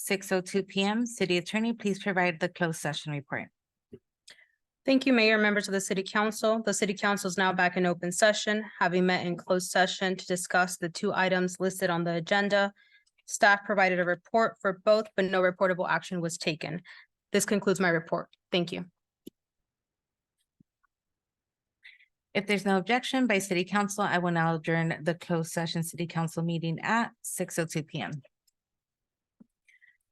6:02 p.m. City Attorney, please provide the closed session report. Thank you, Mayor, members of the City Council. The City Council is now back in open session, having met in closed session to discuss the two items listed on the agenda. Staff provided a report for both, but no reportable action was taken. This concludes my report. Thank you. If there's no objection by City Council, I will now adjourn the closed session City Council meeting at 6:02 p.m.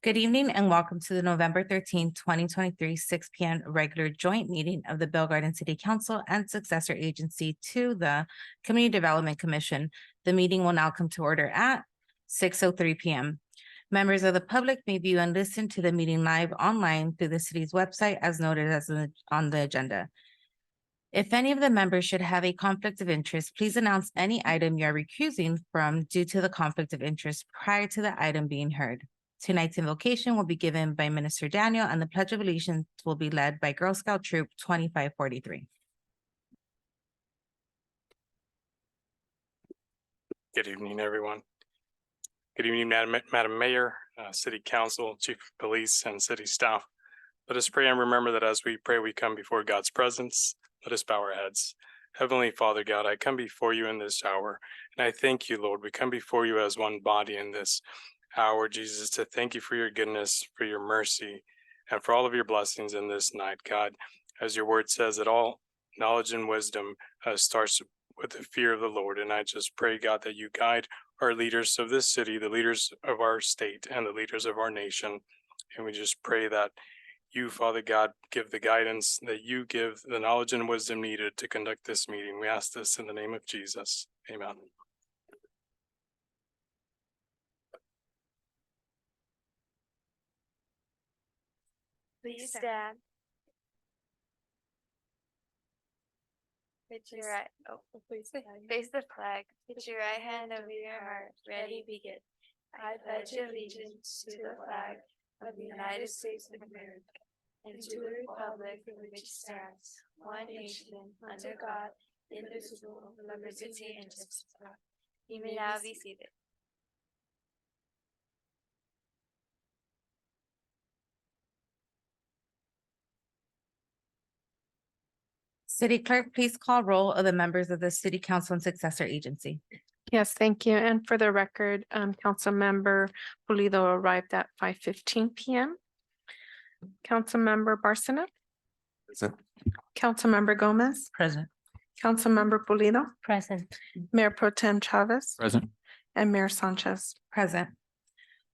Good evening and welcome to the November 13, 2023, 6 p.m. regular joint meeting of the Bell Garden City Council and Successor Agency to the Community Development Commission. The meeting will now come to order at 6:03 p.m. Members of the public may view and listen to the meeting live online through the city's website as noted on the agenda. If any of the members should have a conflict of interest, please announce any item you are recusing from due to the conflict of interest prior to the item being heard. Tonight's invocation will be given by Minister Daniel and the Pledge of Allegiance will be led by Girl Scout Troop 2543. Good evening, everyone. Good evening, Madam Mayor, City Council, Chief of Police, and City staff. Let us pray and remember that as we pray, we come before God's presence. Let us bow our heads. Heavenly Father God, I come before you in this hour, and I thank you, Lord. We come before you as one body in this hour, Jesus, to thank you for your goodness, for your mercy, and for all of your blessings in this night, God. As your word says, that all knowledge and wisdom starts with the fear of the Lord. And I just pray, God, that you guide our leaders of this city, the leaders of our state, and the leaders of our nation. And we just pray that you, Father God, give the guidance, that you give the knowledge and wisdom needed to conduct this meeting. We ask this in the name of Jesus. Amen. Please stand. Put your right, face the flag. Put your right hand over your heart. Ready, begin. I pledge allegiance to the flag of the United States of America and to the republic for which it stands, one nation, under God, indivisible, with liberty and justice for all. You may now be seated. City Clerk, please call roll of the members of the City Council and Successor Agency. Yes, thank you. And for the record, Councilmember Pulido arrived at 5:15 p.m. Councilmember Barcena. Present. Councilmember Gomez. Present. Councilmember Pulido. Present. Mayor Pro Tem Chavez. Present. And Mayor Sanchez. Present.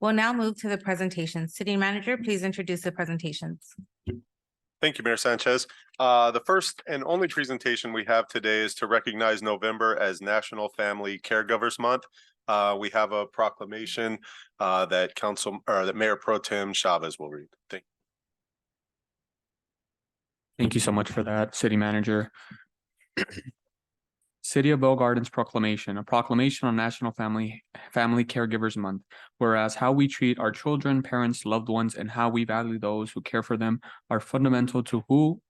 We'll now move to the presentation. City Manager, please introduce the presentations. Thank you, Mayor Sanchez. The first and only presentation we have today is to recognize November as National Family Caregivers Month. We have a proclamation that Mayor Pro Tem Chavez will read. Thank you so much for that, City Manager. City of Bell Gardens Proclamation, a proclamation on National Family Caregivers Month. Whereas how we treat our children, parents, loved ones, and how we value those who care for them are fundamental to who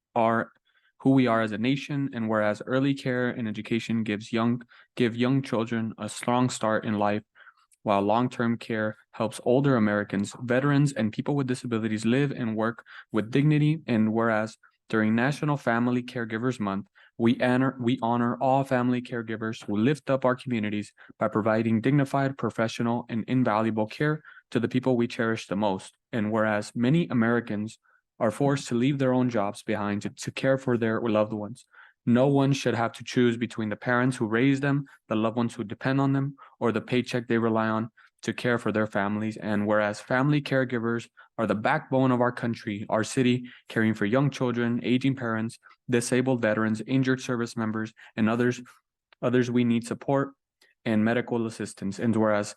we are as a nation. And whereas early care and education give young children a strong start in life, while long-term care helps older Americans, veterans, and people with disabilities live and work with dignity. And whereas during National Family Caregivers Month, we honor all family caregivers who lift up our communities by providing dignified, professional, and invaluable care to the people we cherish the most. And whereas many Americans are forced to leave their own jobs behind to care for their loved ones, no one should have to choose between the parents who raise them, the loved ones who depend on them, or the paycheck they rely on to care for their families. And whereas family caregivers are the backbone of our country, our city, caring for young children, aging parents, disabled veterans, injured service members, and others we need support and medical assistance. And whereas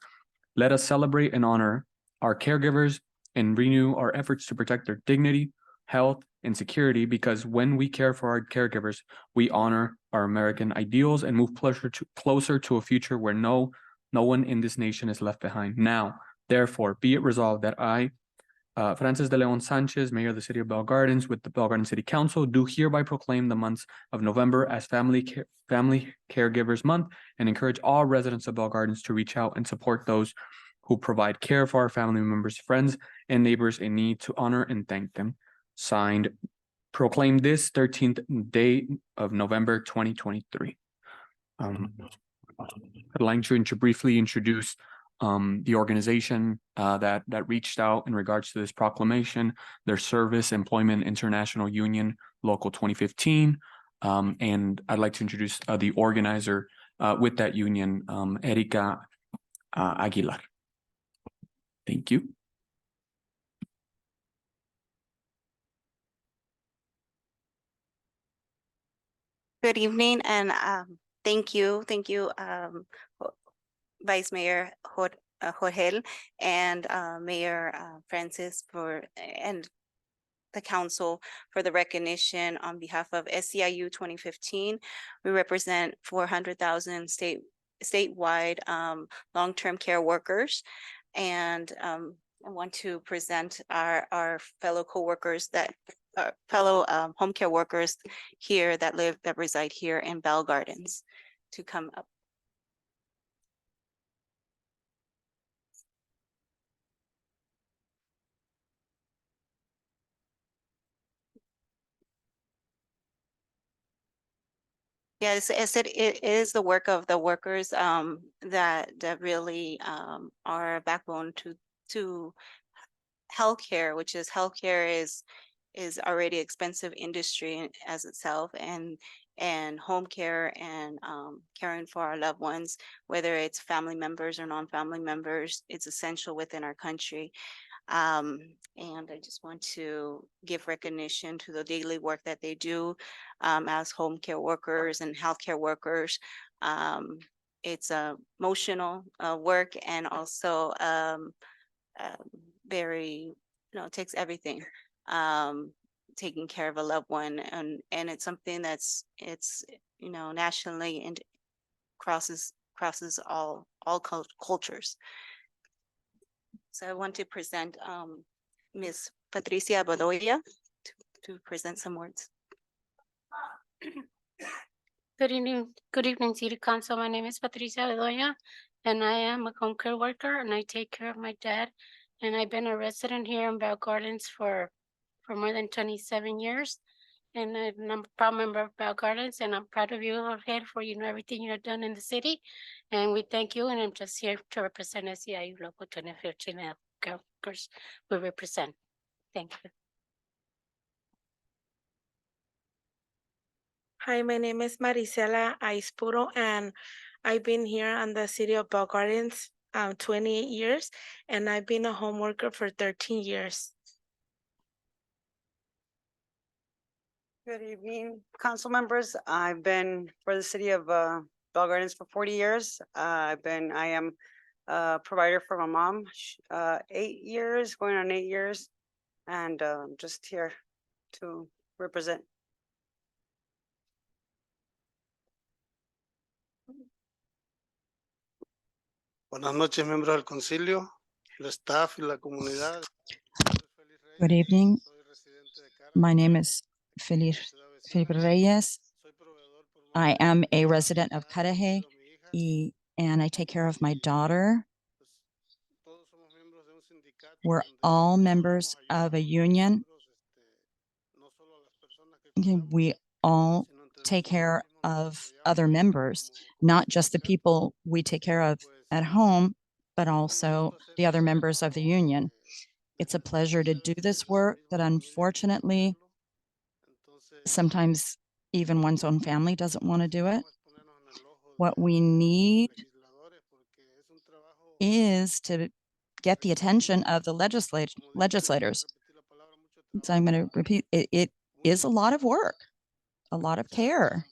let us celebrate and honor our caregivers and renew our efforts to protect their dignity, health, and security, because when we care for our caregivers, we honor our American ideals and move closer to a future where no one in this nation is left behind. Now, therefore, be it resolved that I, Francis de Leon Sanchez, Mayor of the City of Bell Gardens, with the Bell Gardens City Council, do hereby proclaim the months of November as Family Caregivers Month and encourage all residents of Bell Gardens to reach out and support those who provide care for our family members, friends, and neighbors in need, to honor and thank them. Signed, proclaim this 13th day of November 2023. I'd like to briefly introduce the organization that reached out in regards to this proclamation, their Service Employment International Union Local 2015. And I'd like to introduce the organizer with that union, Erika Aguilar. Thank you. Good evening and thank you, Vice Mayor Jorge and Mayor Francis and the council for the recognition on behalf of SEIU 2015. We represent 400,000 statewide long-term care workers, and I want to present our fellow coworkers fellow home care workers here that reside here in Bell Gardens to come up. Yeah, it is the work of the workers that really are a backbone to healthcare, which is is already expensive industry as itself, and home care and caring for our loved ones, whether it's family members or non-family members, it's essential within our country. And I just want to give recognition to the daily work that they do as home care workers and healthcare workers. It's emotional work, and also very, it takes everything. Taking care of a loved one, and it's something it's nationally and crosses all cultures. So I want to present Ms. Patricia Bedoya to present some words. Good evening, City Council. My name is Patricia Bedoya, and I am a home care worker, and I take care of my dad. And I've been a resident here in Bell Gardens for more than 27 years. And I'm a proud member of Bell Gardens, and I'm proud of you, Jorge, for everything you've done in the city. And we thank you, and I'm just here to represent SEIU Local 2015 and of course we represent. Thank you. Hi, my name is Maricela Aispuro, and I've been here in the city of Bell Gardens 28 years, and I've been a home worker for 13 years. Good evening, council members. I've been for the city of Bell Gardens for 40 years. I am a provider for my mom, 8 years, going on 8 years, and just here to represent. Buenas noches, miembros del concilio, el staff y la comunidad. Good evening. My name is Felipe Reyes. I am a resident of Cudahy, and I take care of my daughter. We're all members of a union. We all take care of other members, not just the people we take care of at home, but also the other members of the union. It's a pleasure to do this work, but unfortunately, sometimes even one's own family doesn't want to do it. What we need is to get the attention of the legislators. So I'm going to repeat, it is a lot of work, a lot of care,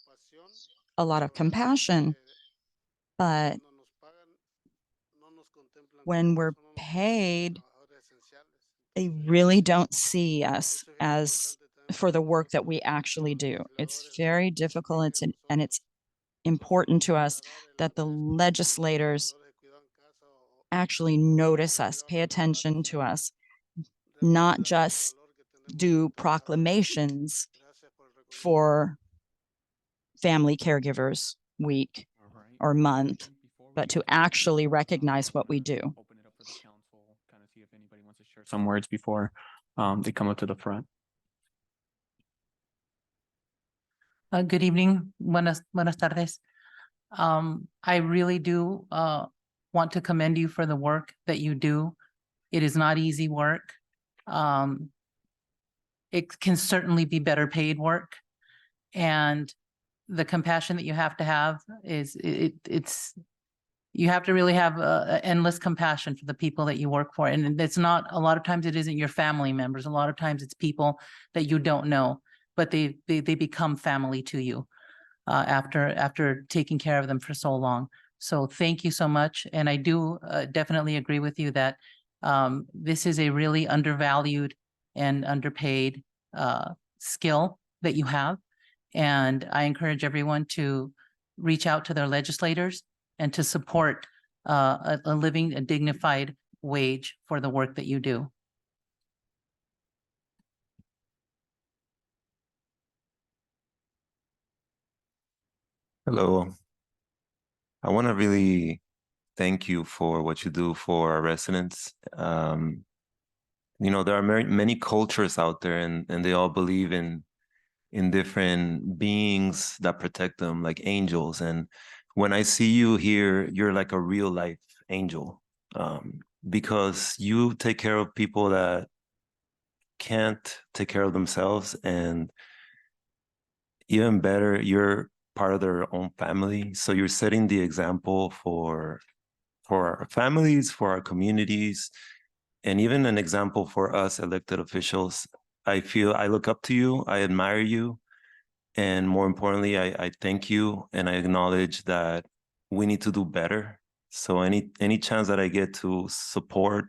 a lot of compassion, but when we're paid, they really don't see us as for the work that we actually do. It's very difficult, and it's important to us that the legislators actually notice us, pay attention to us, not just do proclamations for Family Caregivers Week or month, but to actually recognize what we do. some words before they come up to the front. Good evening, buenas tardes. I really do want to commend you for the work that you do. It is not easy work. It can certainly be better paid work. And the compassion that you have to have is it's you have to really have endless compassion for the people that you work for. And it's not, a lot of times it isn't your family members. A lot of times it's people that you don't know, but they become family to you after taking care of them for so long. So thank you so much. And I do definitely agree with you that this is a really undervalued and underpaid skill that you have. And I encourage everyone to reach out to their legislators and to support a living, a dignified wage for the work that you do. Hello. I want to really thank you for what you do for our residents. You know, there are many cultures out there, and they all believe in different beings that protect them, like angels. And when I see you here, you're like a real life angel, because you take care of people that can't take care of themselves, and even better, you're part of their own family. So you're setting the example for our families, for our communities, and even an example for us elected officials. I feel I look up to you, I admire you, and more importantly, I thank you, and I acknowledge that we need to do better. So any chance that I get to support,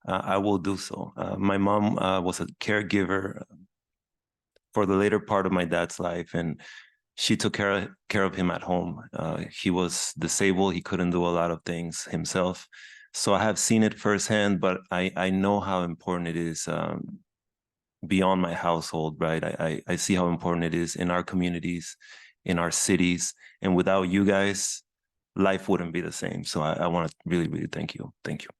I will do so. My mom was a caregiver for the later part of my dad's life, and she took care of him at home. He was disabled. He couldn't do a lot of things himself. So I have seen it firsthand, but I know how important it is beyond my household, right? I see how important it is in our communities, in our cities. And without you guys, life wouldn't be the same. So I want to really, really thank you. Thank you.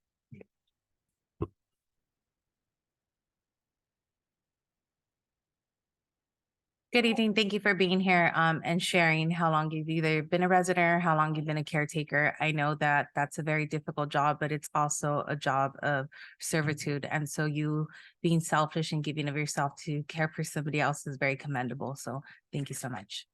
Good evening. Thank you for being here and sharing how long you've either been a resident or how long you've been a caretaker. I know that that's a very difficult job, but it's also a job of servitude. And so you being selfish and giving of yourself to care for somebody else is very commendable. So thank you so much.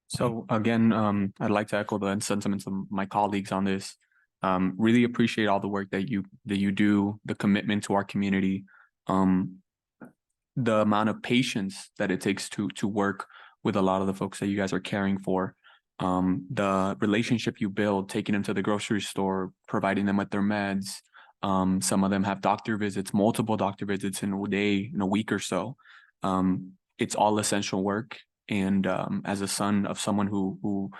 So again, I'd like to echo the sentiments of my colleagues on this. Really appreciate all the work that you do, the commitment to our community, the amount of patience that it takes to work with a lot of the folks that you guys are caring for, the relationship you build, taking them to the grocery store, providing them with their meds. Some of them have doctor visits, multiple doctor visits in a day, in a week or so. It's all essential work. And as a son of someone who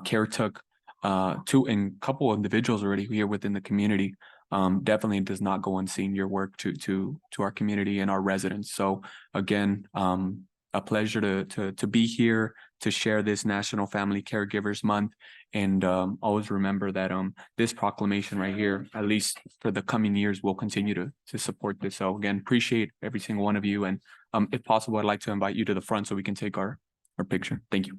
caretook two and couple of individuals already here within the community, definitely does not go unseen, your work to our community and our residents. So again, a pleasure to be here to share this National Family Caregivers Month. And always remember that this proclamation right here, at least for the coming years, will continue to support this. So again, appreciate every single one of you. And if possible, I'd like to invite you to the front so we can take our picture. Thank you.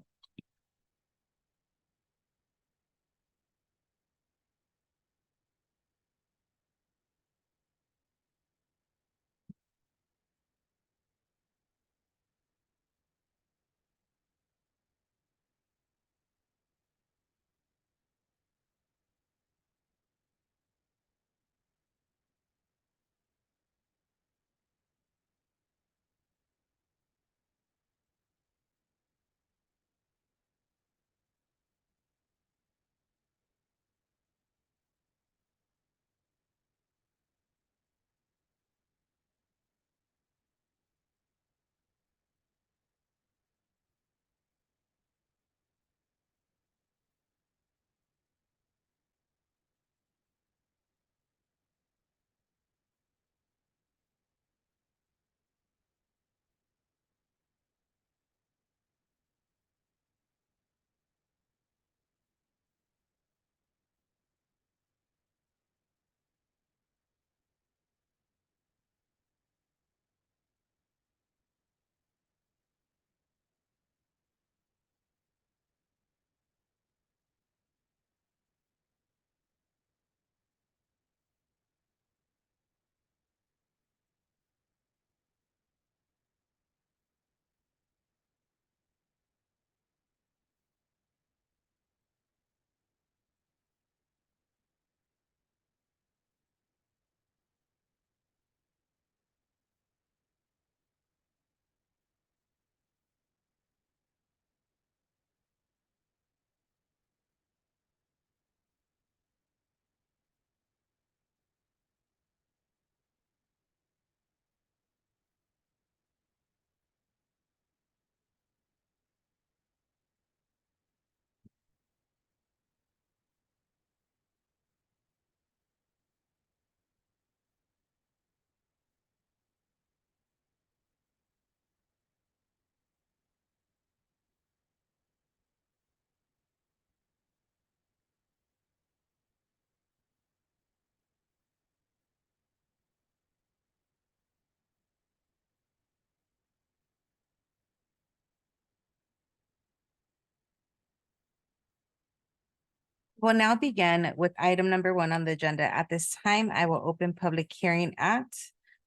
We'll now begin with item number 1 on the agenda. At this time, I will open public hearing at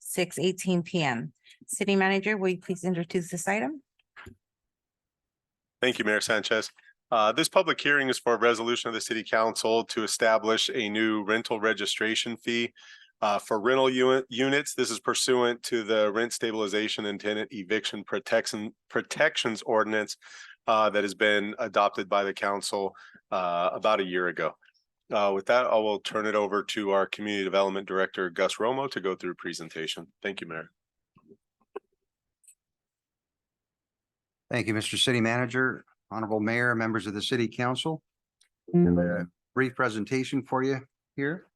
6:18 PM. City Manager, will you please introduce this item? Thank you, Mayor Sanchez. This public hearing is for a resolution of the City Council to establish a new rental registration fee for rental units. This is pursuant to the Rent Stabilization and Tenant Eviction Protections Ordinance that has been adopted by the council about a year ago. With that, I will turn it over to our Community Development Director, Gus Romo, to go through a presentation. Thank you, Mayor. Thank you, Mr. City Manager, Honorable Mayor, members of the City Council. I have a brief presentation for you here.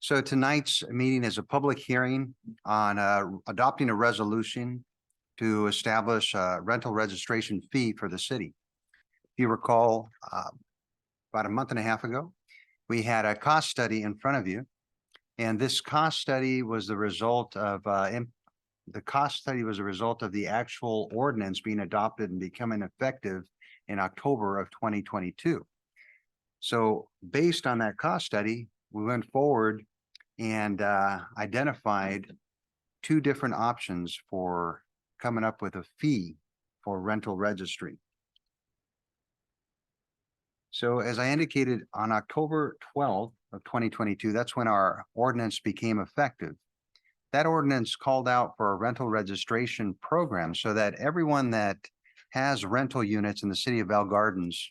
So tonight's meeting is a public hearing on adopting a resolution to establish a rental registration fee for the city. If you recall, about a month and a half ago, we had a cost study in front of you. And this cost study was the result of the actual ordinance being adopted and becoming effective in October of 2022. So based on that cost study, we went forward and identified 2 different options for coming up with a fee for rental registry. So as I indicated, on October 12th of 2022, that's when our ordinance became effective. That ordinance called out for a rental registration program so that everyone that has rental units in the city of Bell Gardens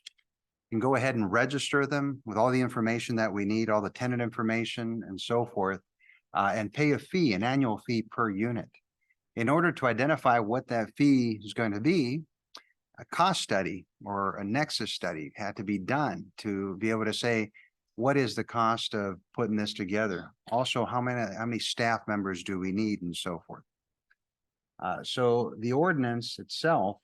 can go ahead and register them with all the information that we need, all the tenant information and so forth, and pay a fee, an annual fee per unit. In order to identify what that fee is going to be, a cost study or a nexus study had to be done to be able to say, what is the cost of putting this together? Also, how many staff members do we need and so forth? So the ordinance itself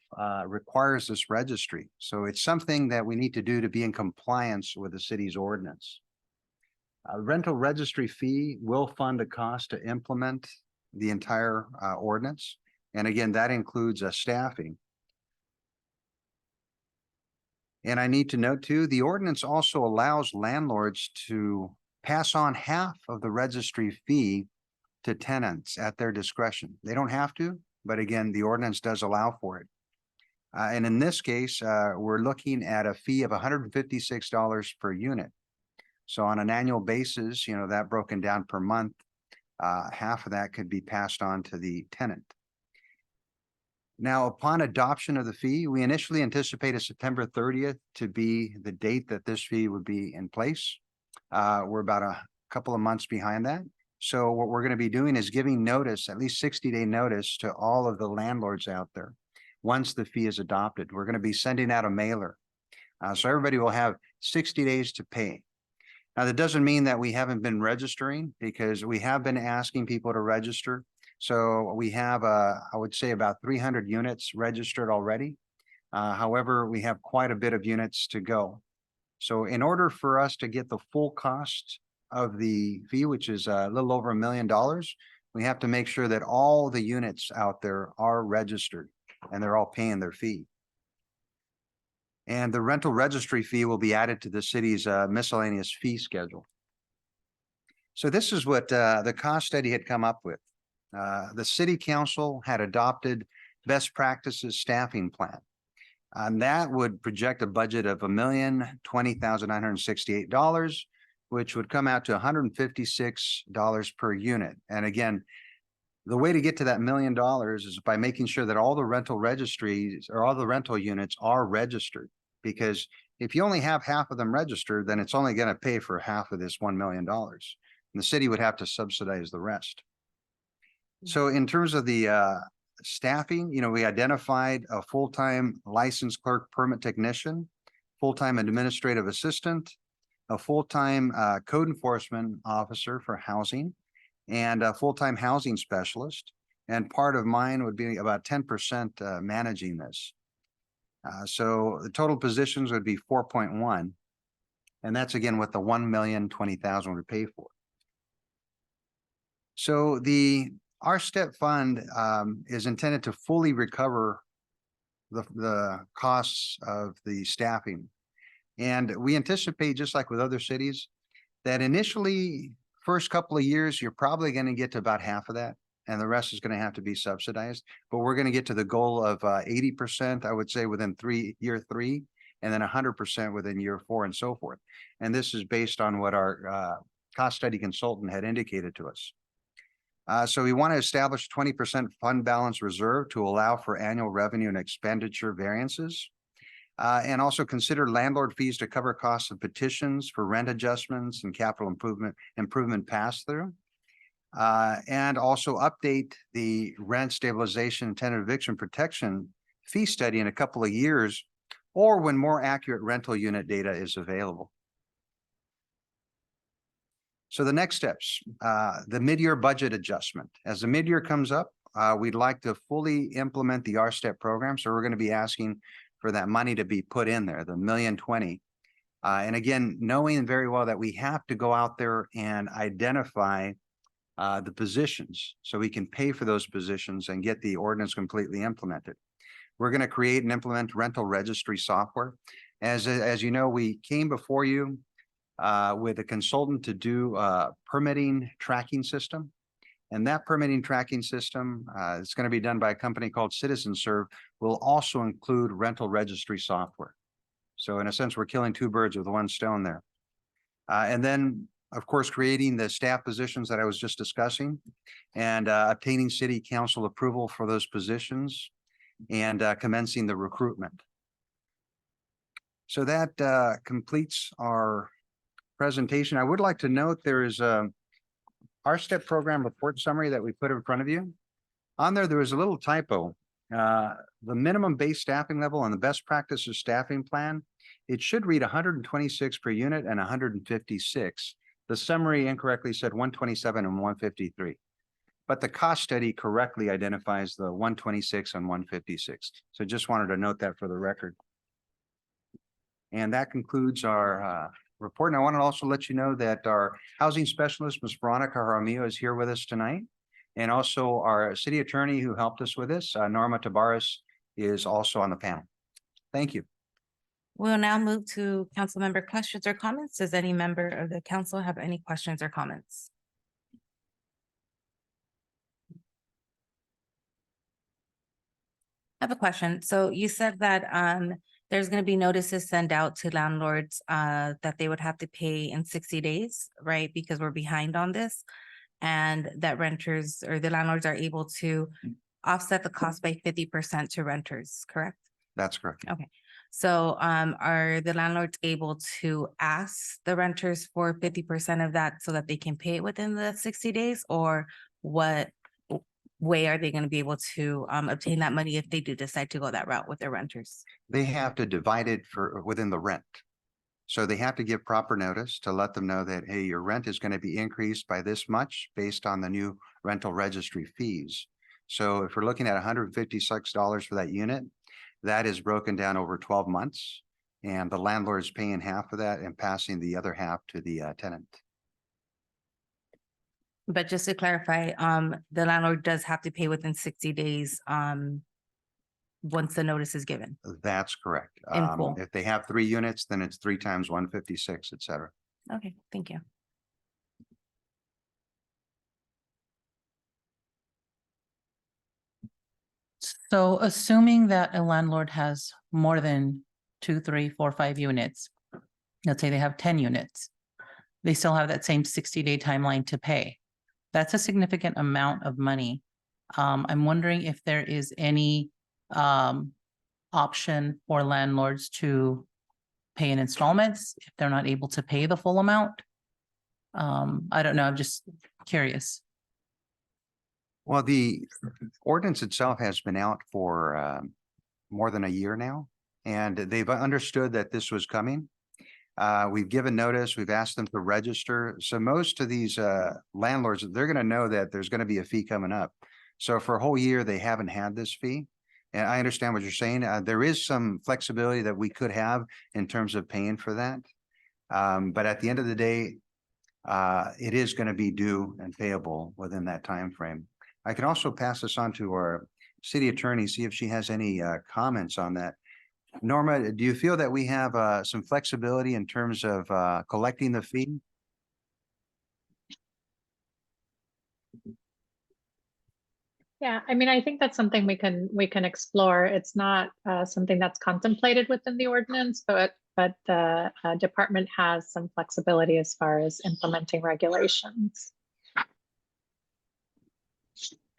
requires this registry. So it's something that we need to do to be in compliance with the city's ordinance. A rental registry fee will fund the cost to implement the entire ordinance. And again, that includes staffing. And I need to note too, the ordinance also allows landlords to pass on half of the registry fee to tenants at their discretion. They don't have to, but again, the ordinance does allow for it. And in this case, we're looking at a fee of $156 per unit. So on an annual basis, you know, that broken down per month, half of that could be passed on to the tenant. Now, upon adoption of the fee, we initially anticipated September 30th to be the date that this fee would be in place. We're about a couple of months behind that. So what we're going to be doing is giving notice, at least 60-day notice to all of the landlords out there. Once the fee is adopted, we're going to be sending out a mailer. So everybody will have 60 days to pay. Now, that doesn't mean that we haven't been registering, because we have been asking people to register. So we have, I would say, about 300 units registered already. However, we have quite a bit of units to go. So in order for us to get the full cost of the fee, which is a little over $1 million, we have to make sure that all the units out there are registered and they're all paying their fee. And the rental registry fee will be added to the city's miscellaneous fee schedule. So this is what the cost study had come up with. The city council had adopted best practices staffing plan. And that would project a budget of $1,020,968, which would come out to $156 per unit. And again, the way to get to that $1 million is by making sure that all the rental registries or all the rental units are registered. Because if you only have half of them registered, then it's only going to pay for half of this $1 million. And the city would have to subsidize the rest. So in terms of the staffing, you know, we identified a full-time licensed clerk permit technician, full-time administrative assistant, a full-time code enforcement officer for housing, and a full-time housing specialist. And part of mine would be about 10% managing this. So the total positions would be 4.1. And that's again what the $1,020,000 would pay for. So our step fund is intended to fully recover the costs of the staffing. And we anticipate, just like with other cities, that initially, first couple of years, you're probably going to get to about half of that. And the rest is going to have to be subsidized. But we're going to get to the goal of 80%, I would say, within year three, and then 100% within year four and so forth. And this is based on what our cost study consultant had indicated to us. So we want to establish 20% fund balance reserve to allow for annual revenue and expenditure variances. And also consider landlord fees to cover costs of petitions for rent adjustments and capital improvement pass-through. And also update the rent stabilization and tenant eviction protection fee study in a couple of years, or when more accurate rental unit data is available. So the next steps, the mid-year budget adjustment. As the mid-year comes up, we'd like to fully implement the R-step program. So we're going to be asking for that money to be put in there, the $1,020,000. And again, knowing very well that we have to go out there and identify the positions so we can pay for those positions and get the ordinance completely implemented. We're going to create and implement rental registry software. As you know, we came before you with a consultant to do a permitting tracking system. And that permitting tracking system, it's going to be done by a company called CitizenServe, will also include rental registry software. So in a sense, we're killing two birds with one stone there. And then, of course, creating the staff positions that I was just discussing and obtaining city council approval for those positions and commencing the recruitment. So that completes our presentation. I would like to note there is a R-step program report summary that we put in front of you. On there was a little typo. The minimum base staffing level on the best practices staffing plan, it should read 126 per unit and 156. The summary incorrectly said 127 and 153. But the cost study correctly identifies the 126 and 156. So just wanted to note that for the record. And that concludes our report. And I want to also let you know that our housing specialist, Ms. Veronica Jaramillo, is here with us tonight. And also our city attorney who helped us with this, Norma Tabares, is also on the panel. Thank you. We'll now move to council member questions or comments. Does any member of the council have any questions or comments? I have a question. So you said that there's going to be notices sent out to landlords that they would have to pay in 60 days, right? Because we're behind on this, and that renters or the landlords are able to offset the cost by 50% to renters, correct? That's correct. Okay. So are the landlords able to ask the renters for 50% of that so that they can pay it within the 60 days? Or what way are they going to be able to obtain that money if they do decide to go that route with their renters? They have to divide it within the rent. So they have to give proper notice to let them know that, hey, your rent is going to be increased by this much based on the new rental registry fees. So if we're looking at $156 for that unit, that is broken down over 12 months, and the landlord is paying half of that and passing the other half to the tenant. But just to clarify, the landlord does have to pay within 60 days once the notice is given. That's correct. In full. If they have 3 units, then it's 3 times 156, et cetera. Okay, thank you. So assuming that a landlord has more than 2, 3, 4, 5 units, let's say they have 10 units, they still have that same 60-day timeline to pay. That's a significant amount of money. I'm wondering if there is any option for landlords to pay in installments if they're not able to pay the full amount. I don't know. I'm just curious. Well, the ordinance itself has been out for more than a year now, and they've understood that this was coming. We've given notice, we've asked them to register. So most of these landlords, they're going to know that there's going to be a fee coming up. So for a whole year, they haven't had this fee. And I understand what you're saying. There is some flexibility that we could have in terms of paying for that. But at the end of the day, it is going to be due and payable within that time frame. I can also pass this on to our city attorney, see if she has any comments on that. Norma, do you feel that we have some flexibility in terms of collecting the fee? Yeah, I mean, I think that's something we can explore. It's not something that's contemplated within the ordinance, but the department has some flexibility as far as implementing regulations.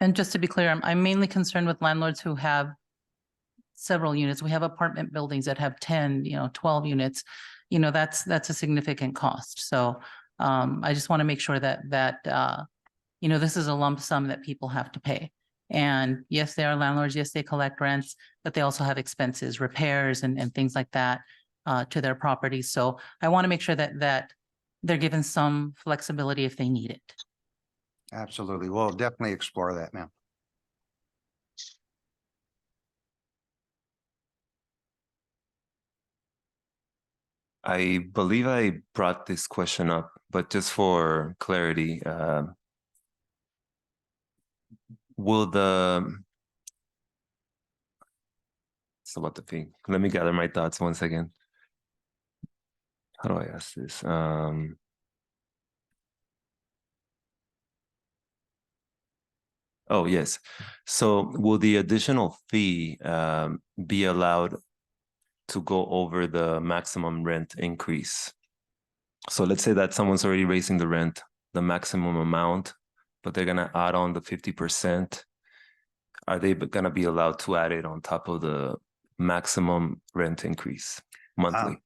And just to be clear, I'm mainly concerned with landlords who have several units. We have apartment buildings that have 10, 12 units. That's a significant cost. So I just want to make sure that this is a lump sum that people have to pay. And yes, they are landlords. Yes, they collect rents, but they also have expenses, repairs and things like that to their properties. So I want to make sure that they're given some flexibility if they need it. Absolutely. We'll definitely explore that, ma'am. I believe I brought this question up, but just for clarity, will it's about the fee. Let me gather my thoughts once again. How do I ask this? Oh, yes. So will the additional fee be allowed to go over the maximum rent increase? So let's say that someone's already raising the rent, the maximum amount, but they're gonna add on the 50%. Are they gonna be allowed to add it on top of the maximum rent increase monthly?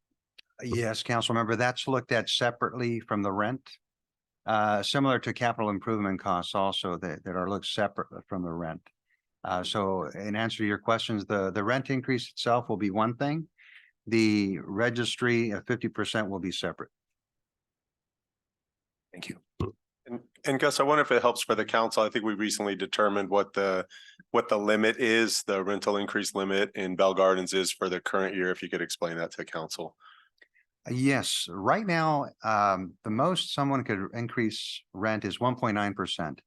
Yes, council member, that's looked at separately from the rent. Similar to capital improvement costs also that are looked separate from the rent. So in answer to your questions, the rent increase itself will be one thing. The registry of 50% will be separate. Thank you. And Gus, I wonder if it helps for the council. I think we recently determined what the limit is, the rental increase limit in Bell Gardens is for the current year. If you could explain that to council. Yes, right now, the most someone could increase rent is 1.9%.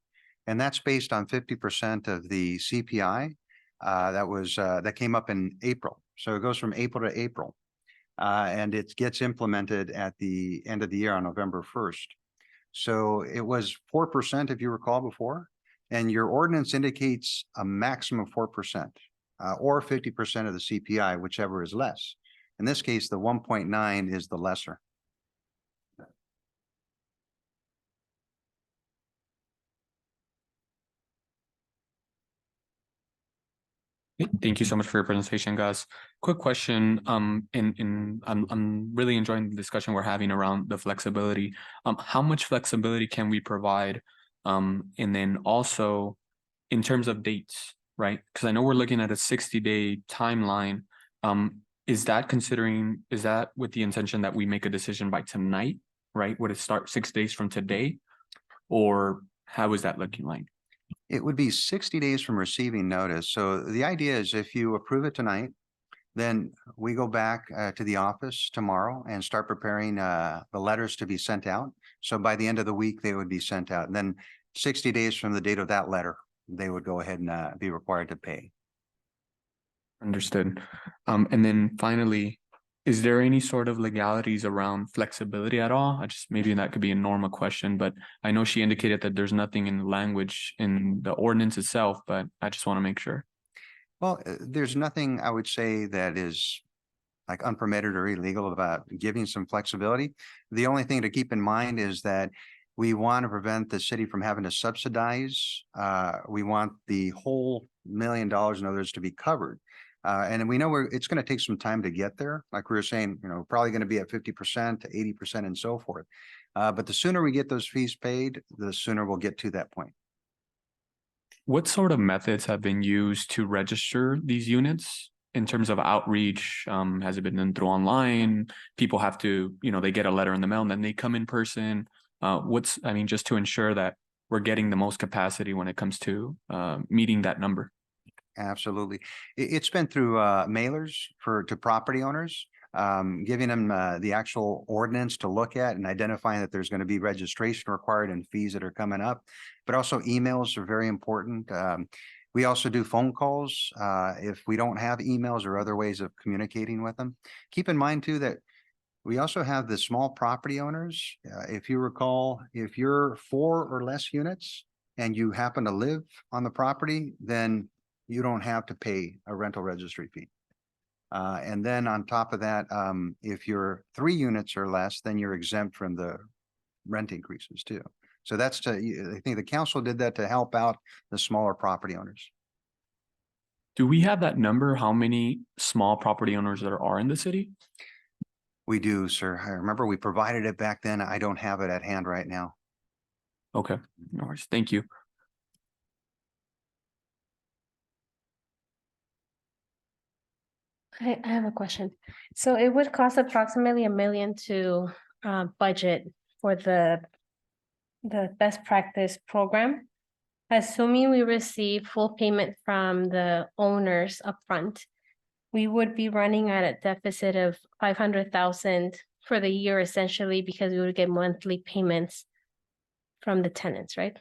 And that's based on 50% of the CPI that came up in April. So it goes from April to April. And it gets implemented at the end of the year on November 1st. So it was 4%, if you recall before, and your ordinance indicates a maximum of 4% or 50% of the CPI, whichever is less. In this case, the 1.9 is the lesser. Thank you so much for your presentation, Gus. Quick question. I'm really enjoying the discussion we're having around the flexibility. How much flexibility can we provide? And then also in terms of dates, right? Because I know we're looking at a 60-day timeline. Is that with the intention that we make a decision by tonight, right? Would it start 6 days from today? Or how is that looking like? It would be 60 days from receiving notice. So the idea is if you approve it tonight, then we go back to the office tomorrow and start preparing the letters to be sent out. So by the end of the week, they would be sent out. And then 60 days from the date of that letter, they would go ahead and be required to pay. Understood. And then finally, is there any sort of legalities around flexibility at all? Maybe that could be a normal question, but I know she indicated that there's nothing in the language in the ordinance itself, but I just want to make sure. Well, there's nothing I would say that is like unpermitted or illegal about giving some flexibility. The only thing to keep in mind is that we want to prevent the city from having to subsidize. We want the whole $1 million, in other words, to be covered. And we know it's going to take some time to get there. Like we were saying, probably going to be at 50% to 80% and so forth. But the sooner we get those fees paid, the sooner we'll get to that point. What sort of methods have been used to register these units in terms of outreach? Has it been done through online? People have to, they get a letter in the mail and then they come in person. Just to ensure that we're getting the most capacity when it comes to meeting that number. Absolutely. It's been through mailers to property owners, giving them the actual ordinance to look at and identifying that there's going to be registration required and fees that are coming up. But also emails are very important. We also do phone calls if we don't have emails or other ways of communicating with them. Keep in mind too that we also have the small property owners. If you recall, if you're 4 or less units and you happen to live on the property, then you don't have to pay a rental registry fee. And then on top of that, if you're 3 units or less, then you're exempt from the rent increases too. So that's I think the council did that to help out the smaller property owners. Do we have that number? How many small property owners there are in the city? We do, sir. I remember we provided it back then. I don't have it at hand right now. Okay, no worries. Thank you. I have a question. So it would cost approximately $1 million to budget for the best practice program. Assuming we receive full payment from the owners upfront, we would be running at a deficit of 500,000 for the year essentially because we would get monthly payments from the tenants, right?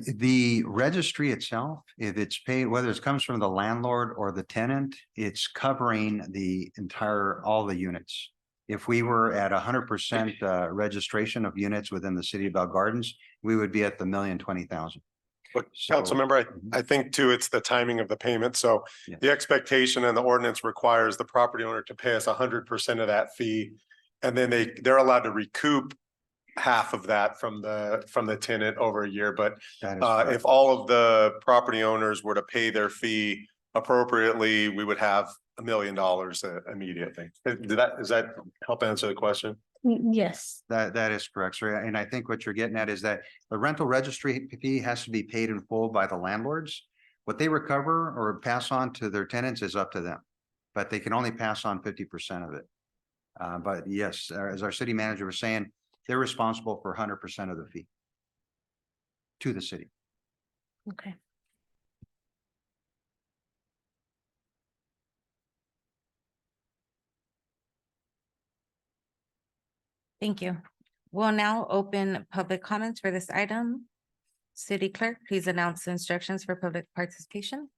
The registry itself, if it's paid, whether it comes from the landlord or the tenant, it's covering the entire, all the units. If we were at 100% registration of units within the city of Bell Gardens, we would be at the 1,020,000. But council member, I think too, it's the timing of the payment. So the expectation and the ordinance requires the property owner to pay us 100% of that fee. And then they're allowed to recoup half of that from the tenant over a year. But if all of the property owners were to pay their fee appropriately, we would have $1 million immediately. Does that help answer the question? Yes. That is correct, sir. And I think what you're getting at is that the rental registry fee has to be paid in full by the landlords. What they recover or pass on to their tenants is up to them, but they can only pass on 50% of it. But yes, as our city manager was saying, they're responsible for 100% of the fee to the city. Okay. Thank you. We'll now open public comments for this item. City Clerk, please announce the instructions for public participation.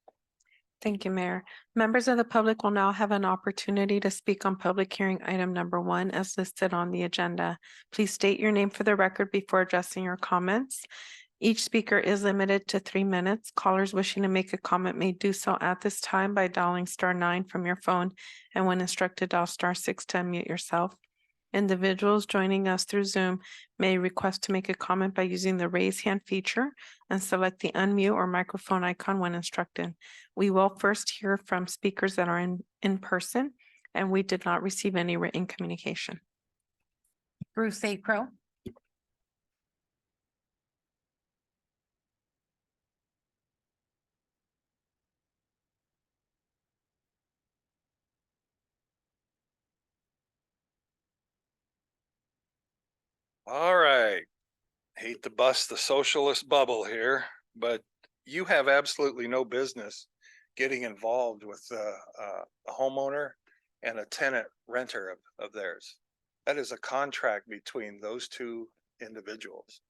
Thank you, Mayor. Members of the public will now have an opportunity to speak on public hearing item number 1 as listed on the agenda. Please state your name for the record before addressing your comments. Each speaker is limited to 3 minutes. Callers wishing to make a comment may do so at this time by dialing *9 from your phone, and when instructed, dial *6 to unmute yourself. Individuals joining us through Zoom may request to make a comment by using the raise hand feature and select the unmute or microphone icon when instructed. We will first hear from speakers that are in person, and we did not receive any written communication. Bruce A. Crow. All right. Hate to bust the socialist bubble here, but you have absolutely no business getting involved with a homeowner and a tenant renter of theirs. That is a contract between those two individuals.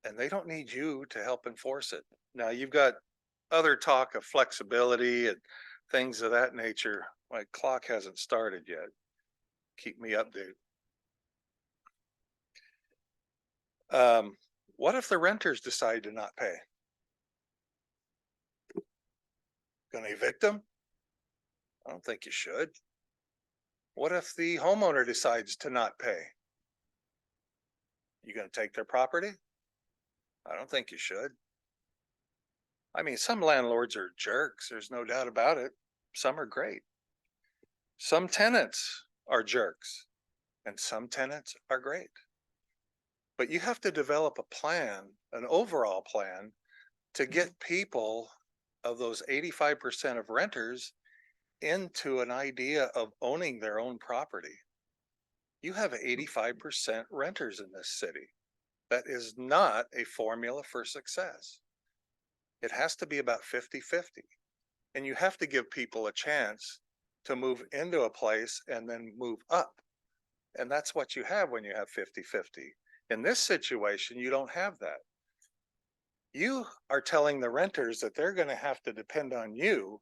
And they don't need you to help enforce it. Now, you've got other talk of flexibility and things of that nature. My clock hasn't started yet. Keep me updated. What if the renters decide to not pay? Gonna evict them? I don't think you should. What if the homeowner decides to not pay? You gonna take their property? I don't think you should. I mean, some landlords are jerks, there's no doubt about it. Some are great. Some tenants are jerks, and some tenants are great. But you have to develop a plan, an overall plan, to get people of those 85% of renters into an idea of owning their own property. You have 85% renters in this city. That is not a formula for success. It has to be about 50-50. And you have to give people a chance to move into a place and then move up. And that's what you have when you have 50-50. In this situation, you don't have that. You are telling the renters that they're gonna have to depend on you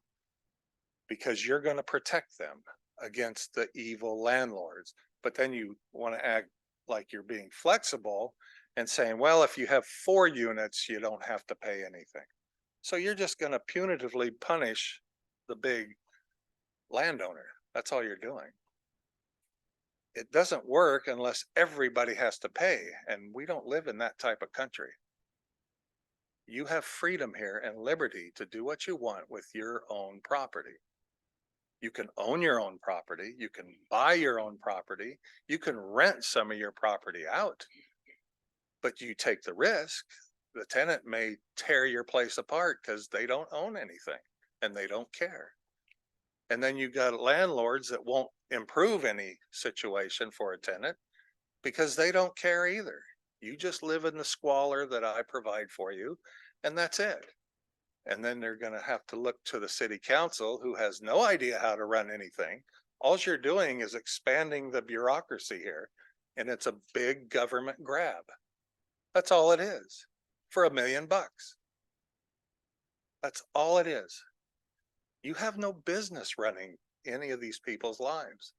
because you're gonna protect them against the evil landlords. But then you want to act like you're being flexible and saying, well, if you have 4 units, you don't have to pay anything. So you're just gonna punitively punish the big landowner. That's all you're doing. It doesn't work unless everybody has to pay, and we don't live in that type of country. You have freedom here and liberty to do what you want with your own property. You can own your own property, you can buy your own property, you can rent some of your property out, but you take the risk. The tenant may tear your place apart because they don't own anything and they don't care. And then you got landlords that won't improve any situation for a tenant because they don't care either. You just live in the squalor that I provide for you, and that's it. And then they're going to have to look to the city council, who has no idea how to run anything. All you're doing is expanding the bureaucracy here, and it's a big government grab. That's all it is, for $1 million. That's all it is. You have no business running any of these people's lives.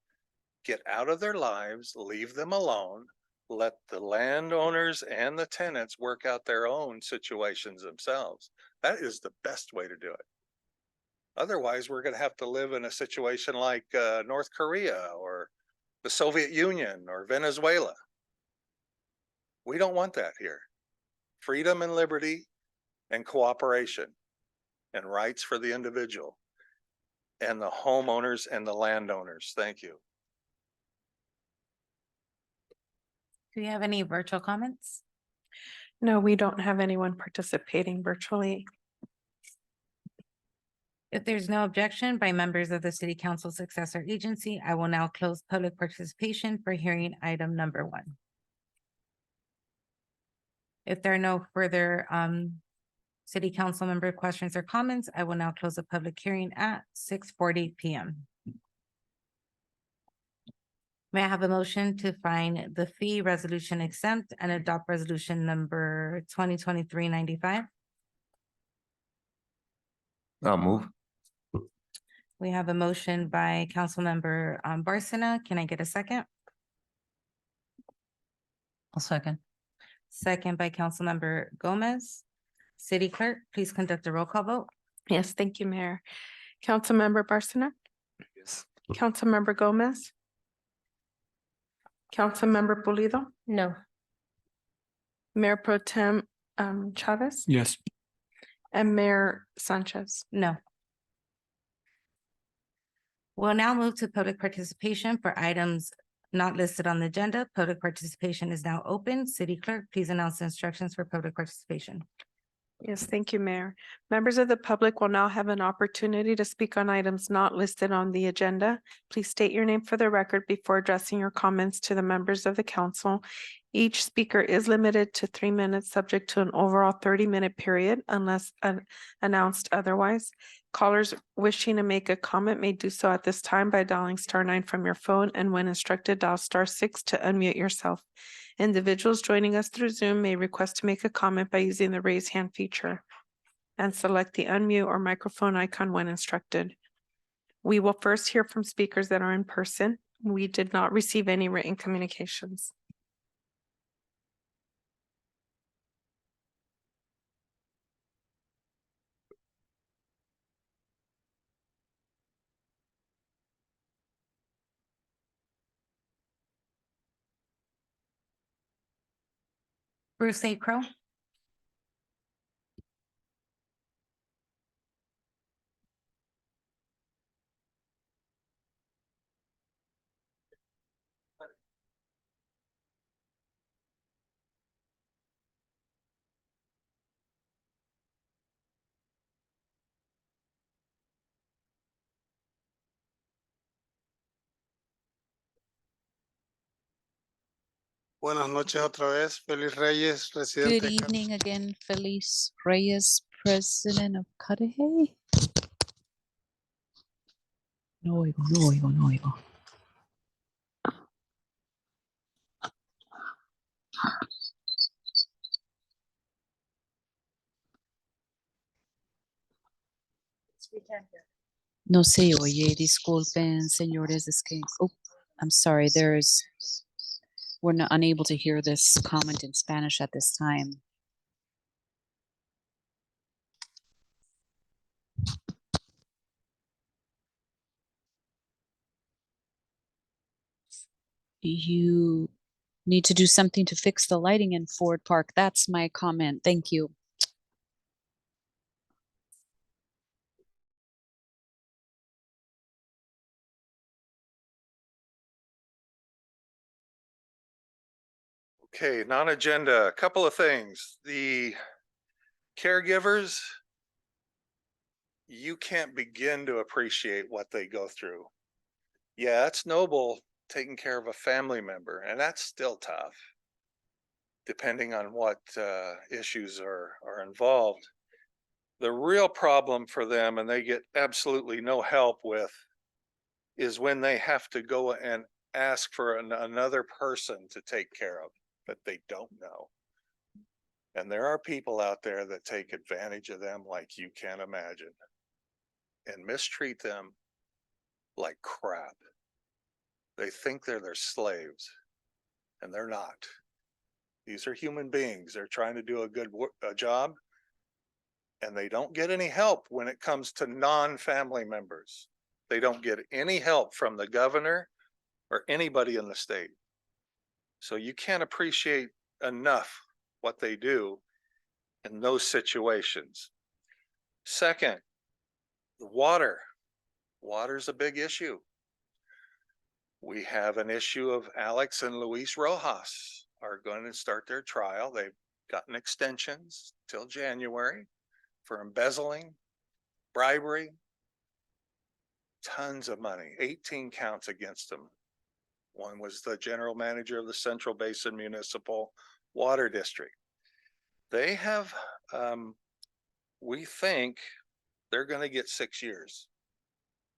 Get out of their lives, leave them alone, let the landowners and the tenants work out their own situations themselves. That is the best way to do it. Otherwise, we're going to have to live in a situation like North Korea or the Soviet Union or Venezuela. We don't want that here. Freedom and liberty and cooperation and rights for the individual and the homeowners and the landowners. Thank you. Do you have any virtual comments? No, we don't have anyone participating virtually. If there's no objection by members of the City Council Successor Agency, I will now close public participation for hearing item number 1. If there are no further City Council member questions or comments, I will now close the public hearing at 6:40 p.m. May I have a motion to find the fee resolution exempt and adopt resolution number 2023-95? I'll move. We have a motion by Councilmember Barsina. Can I get a second? I'll second. Second by Councilmember Gomez. City Clerk, please conduct a roll call vote. Yes, thank you, Mayor. Councilmember Barsina? Yes. Councilmember Gomez? Councilmember Pulido? No. Mayor Pro Tem Chavez? Yes. And Mayor Sanchez? No. We'll now move to public participation for items not listed on the agenda. Public participation is now open. City Clerk, please announce the instructions for public participation. Yes, thank you, Mayor. Members of the public will now have an opportunity to speak on items not listed on the agenda. Please state your name for the record before addressing your comments to the members of the council. Each speaker is limited to 3 minutes, subject to an overall 30-minute period unless announced otherwise. Callers wishing to make a comment may do so at this time by dialing *9 from your phone, and when instructed, dial *6 to unmute yourself. Individuals joining us through Zoom may request to make a comment by using the raise hand feature and select the unmute or microphone icon when instructed. We will first hear from speakers that are in person. We did not receive any written communications. Bruce A. Crow. Buenas noches otra vez. Feliz Reyes, Good residente. evening again, Feliz Reyes, president of Cudahy. No oigo, no oigo, no oigo. No se oye, disculpen, señores, es que, oh, I'm sorry, we're not unable to hear this comment in Spanish at this time. You need to do something to fix the lighting in Ford Park. That's my comment. Thank you. Okay, non-agenda, a couple of things. The caregivers, you can't begin to appreciate what they go through. Yeah, it's noble taking care of a family member, and that's still tough, depending on what issues are involved. The real problem for them, and they get absolutely no help with, is when they have to go and ask for another person to take care of that they don't know. And there are people out there that take advantage of them like you can't imagine and mistreat them like crap. They think they're their slaves, and they're not. These are human beings. They're trying to do a good job, and they don't get any help when it comes to non-family members. They don't get any help from the governor or anybody in the state. So you can't appreciate enough what they do in those situations. Second, the water. Water's a big issue. We have an issue of Alex and Luis Rojas are going to start their trial. They've gotten extensions till January for embezzling, bribery, tons of money, 18 counts against them. One was the general manager of the Central Basin Municipal Water District. They have, we think they're going to get 6 years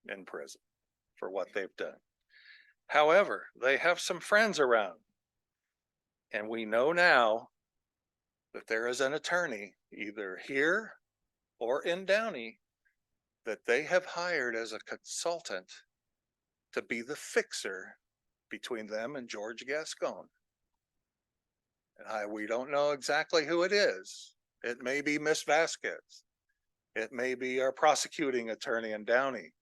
in prison for what they've done. However, they have some friends around, and we know now that there is an attorney either here or in Downey that they have hired as a consultant to be the fixer between them and George Gascon. And we don't know exactly who it is. It may be Miss Vasquez. It may be our prosecuting attorney in Downey.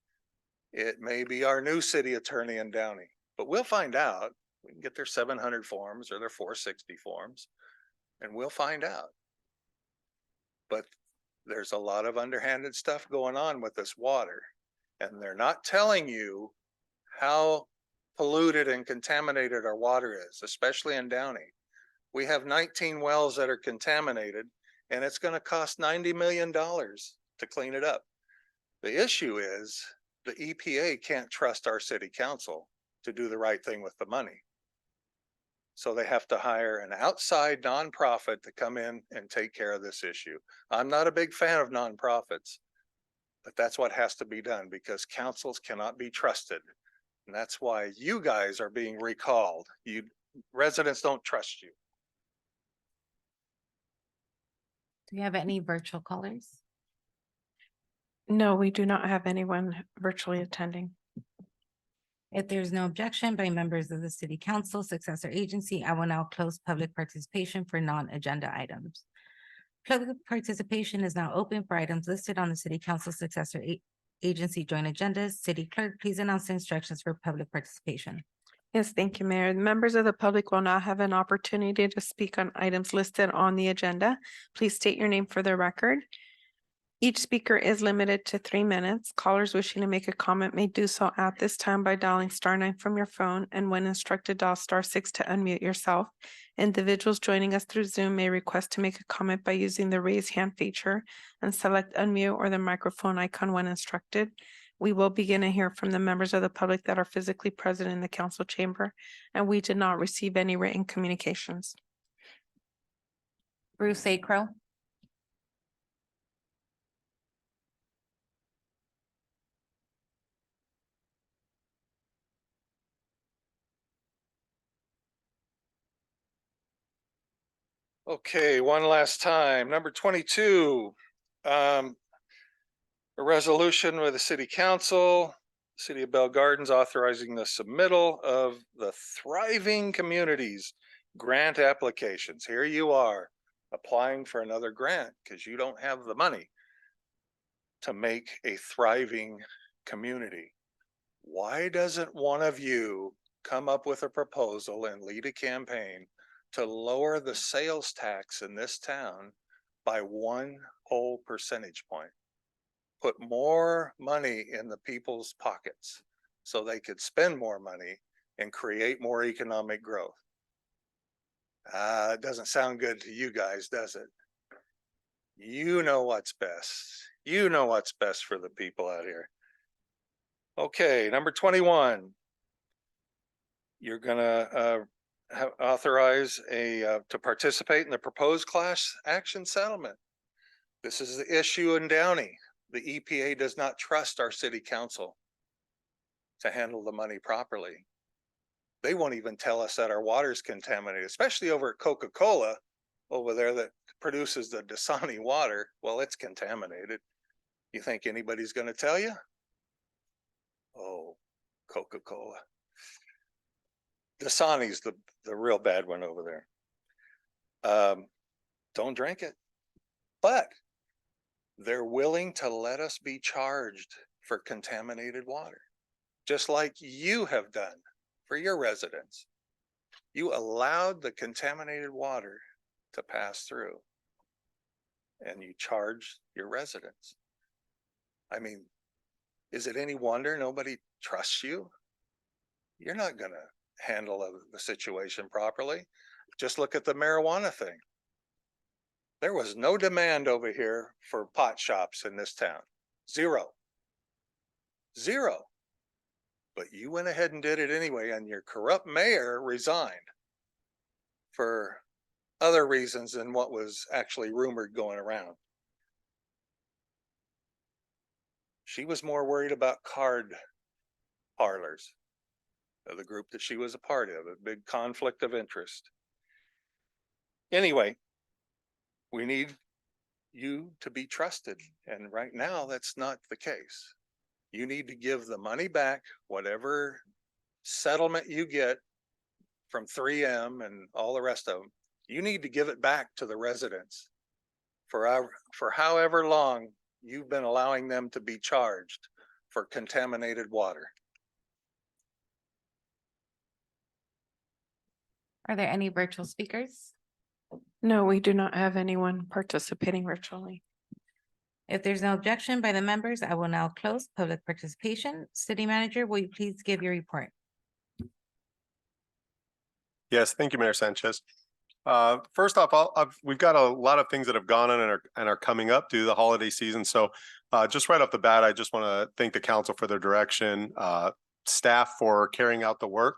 It may be our new city attorney in Downey, but we'll find out. We can get their 700 forms or their 460 forms, and we'll find out. But there's a lot of underhanded stuff going on with this water, and they're not telling you how polluted and contaminated our water is, especially in Downey. We have 19 wells that are contaminated, and it's going to cost $90 million to clean it up. The issue is the EPA can't trust our city council to do the right thing with the money. So they have to hire an outside nonprofit to come in and take care of this issue. I'm not a big fan of nonprofits, but that's what has to be done because councils cannot be trusted. And that's why you guys are being recalled. You residents don't trust you. Do we have any virtual callers? No, we do not have anyone virtually attending. If there's no objection by members of the city council, successor agency, I will now close public participation for non-agenda items. Public participation is now open for items listed on the city council successor agency joint agendas. City clerk, please announce the instructions for public participation. Yes, thank you, Mayor. Members of the public will now have an opportunity to speak on items listed on the agenda. Please state your name for the record. Each speaker is limited to 3 minutes. Callers wishing to make a comment may do so at this time by dialing *9 from your phone, and when instructed, dial *6 to unmute yourself. Individuals joining us through Zoom may request to make a comment by using the raise hand feature and select unmute or the microphone icon when instructed. We will begin to hear from the members of the public that are physically present in the council chamber, and we did not receive any written communications. Bruce Acro. Okay, one last time. Number 22. A resolution with the city council, City of Bell Gardens authorizing the submittal of the Thriving Communities grant applications. Here you are applying for another grant because you don't have the money to make a thriving community. Why doesn't one of you come up with a proposal and lead a campaign to lower the sales tax in this town by 1 whole percentage point? Put more money in the people's pockets so they could spend more money and create more economic growth. It doesn't sound good to you guys, does it? You know what's best. You know what's best for the people out here. Okay, number 21. You're gonna authorize to participate in the proposed class action settlement. This is the issue in Downey. The EPA does not trust our city council to handle the money properly. They won't even tell us that our water is contaminated, especially over at Coca-Cola over there that produces the Dasani water. Well, it's contaminated. You think anybody's going to tell you? Oh, Coca-Cola. Dasani's the real bad one over there. Don't drink it. But they're willing to let us be charged for contaminated water, just like you have done for your residents. You allowed the contaminated water to pass through and you charge your residents. I mean, is it any wonder nobody trusts you? You're not going to handle the situation properly. Just look at the marijuana thing. There was no demand over here for pot shops in this town. Zero. But you went ahead and did it anyway, and your corrupt mayor resigned for other reasons than what was actually rumored going around. She was more worried about card parlors, the group that she was a part of, a big conflict of interest. Anyway, we need you to be trusted. And right now, that's not the case. You need to give the money back, whatever settlement you get from 3M and all the rest of them. You need to give it back to the residents for however long you've been allowing them to be charged for contaminated water. Are there any virtual speakers? No, we do not have anyone participating virtually. If there's no objection by the members, I will now close public participation. City Manager, will you please give your report? Yes, thank you, Mayor Sanchez. First off, we've got a lot of things that have gone on and are coming up due to the holiday season. So just right off the bat, I just want to thank the council for their direction, staff for carrying out the work,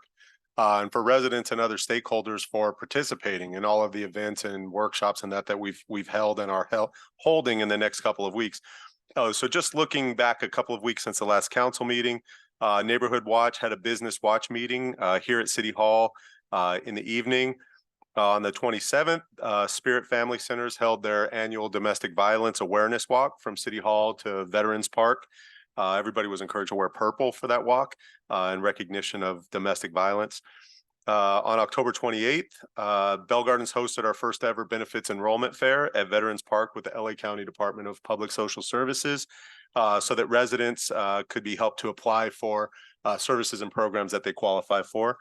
and for residents and other stakeholders for participating in all of the events and workshops and that we've held and are holding in the next couple of weeks. So just looking back a couple of weeks since the last council meeting, Neighborhood Watch had a business watch meeting here at City Hall in the evening. On the 27th, Spirit Family Centers held their annual domestic violence awareness walk from City Hall to Veterans Park. Everybody was encouraged to wear purple for that walk in recognition of domestic violence. On October 28th, Bell Gardens hosted our first ever benefits enrollment fair at Veterans Park with the LA County Department of Public Social Services so that residents could be helped to apply for services and programs that they qualify for.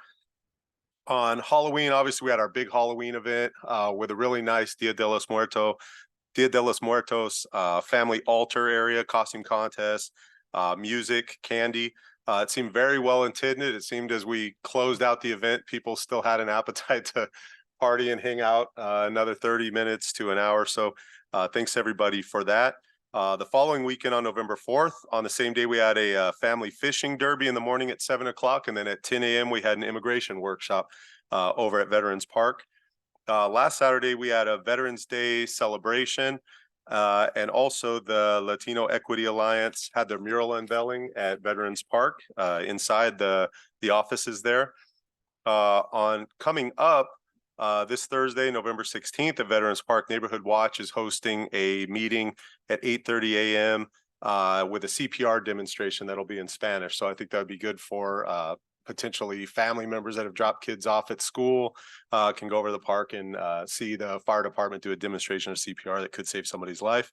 On Halloween, obviously, we had our big Halloween event with a really nice Dia de los Muertos family altar area, costume contest, music, candy. It seemed very well intended. It seemed as we closed out the event, people still had an appetite to party and hang out another 30 minutes to an hour. So thanks everybody for that. The following weekend on November 4th, on the same day, we had a family fishing derby in the morning at 7 o'clock. And then at 10 a.m., we had an immigration workshop over at Veterans Park. Last Saturday, we had a Veterans Day celebration. And also the Latino Equity Alliance had their mural unveiling at Veterans Park inside the offices there. On coming up, this Thursday, November 16th, at Veterans Park, Neighborhood Watch is hosting a meeting at 8:30 a.m. with a CPR demonstration that'll be in Spanish. So I think that would be good for potentially family members that have dropped kids off at school, can go over to the park and see the fire department do a demonstration of CPR that could save somebody's life.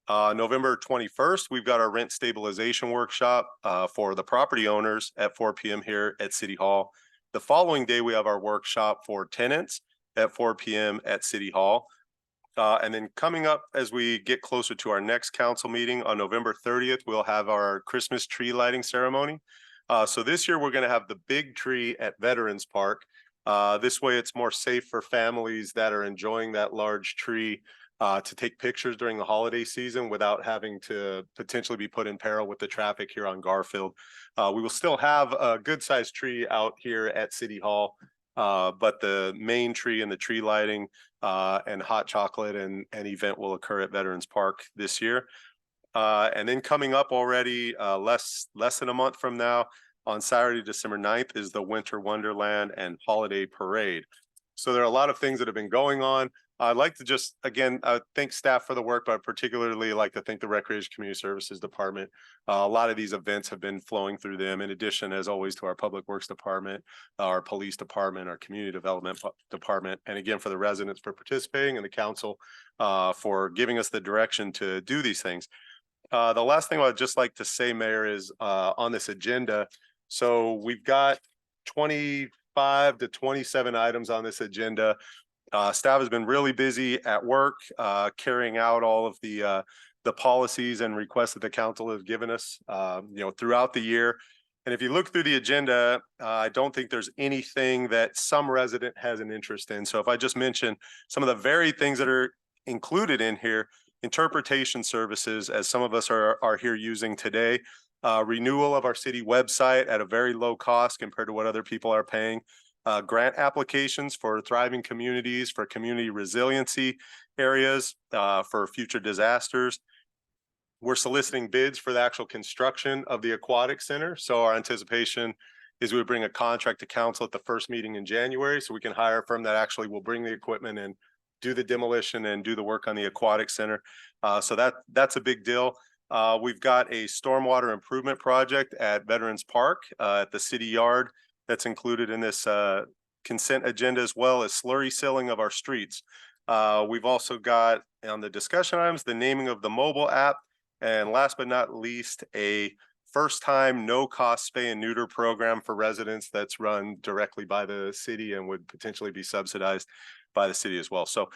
November 21st, we've got our rent stabilization workshop for the property owners at 4 p.m. here at City Hall. The following day, we have our workshop for tenants at 4 p.m. at City Hall. And then coming up as we get closer to our next council meeting on November 30th, we'll have our Christmas tree lighting ceremony. So this year, we're going to have the big tree at Veterans Park. This way, it's more safe for families that are enjoying that large tree to take pictures during the holiday season without having to potentially be put in peril with the traffic here on Garfield. We will still have a good sized tree out here at City Hall, but the main tree and the tree lighting and hot chocolate and event will occur at Veterans Park this year. And then coming up already less than a month from now, on Saturday, December 9th, is the Winter Wonderland and Holiday Parade. So there are a lot of things that have been going on. I'd like to just, again, thank staff for the work, but particularly like to thank the Recreation Community Services Department. A lot of these events have been flowing through them. In addition, as always, to our Public Works Department, our Police Department, our Community Development Department, and again, for the residents for participating and the council for giving us the direction to do these things. The last thing I'd just like to say, Mayor, is on this agenda. So we've got 25 to 27 items on this agenda. Staff has been really busy at work, carrying out all of the policies and requests that the council has given us, throughout the year. And if you look through the agenda, I don't think there's anything that some resident has an interest in. So if I just mention some of the very things that are included in here, interpretation services, as some of us are here using today, renewal of our city website at a very low cost compared to what other people are paying. Grant applications for thriving communities, for community resiliency areas, for future disasters. We're soliciting bids for the actual construction of the aquatic center. So our anticipation is we would bring a contract to council at the first meeting in January, so we can hire a firm that actually will bring the equipment and do the demolition and do the work on the aquatic center. So that's a big deal. We've got a stormwater improvement project at Veterans Park at the city yard that's included in this consent agenda, as well as slurry sealing of our streets. We've also got on the discussion items, the naming of the mobile app, and last but not least, a first-time no-cost spay and neuter program for residents that's run directly by the city and would potentially be subsidized by the city as well. So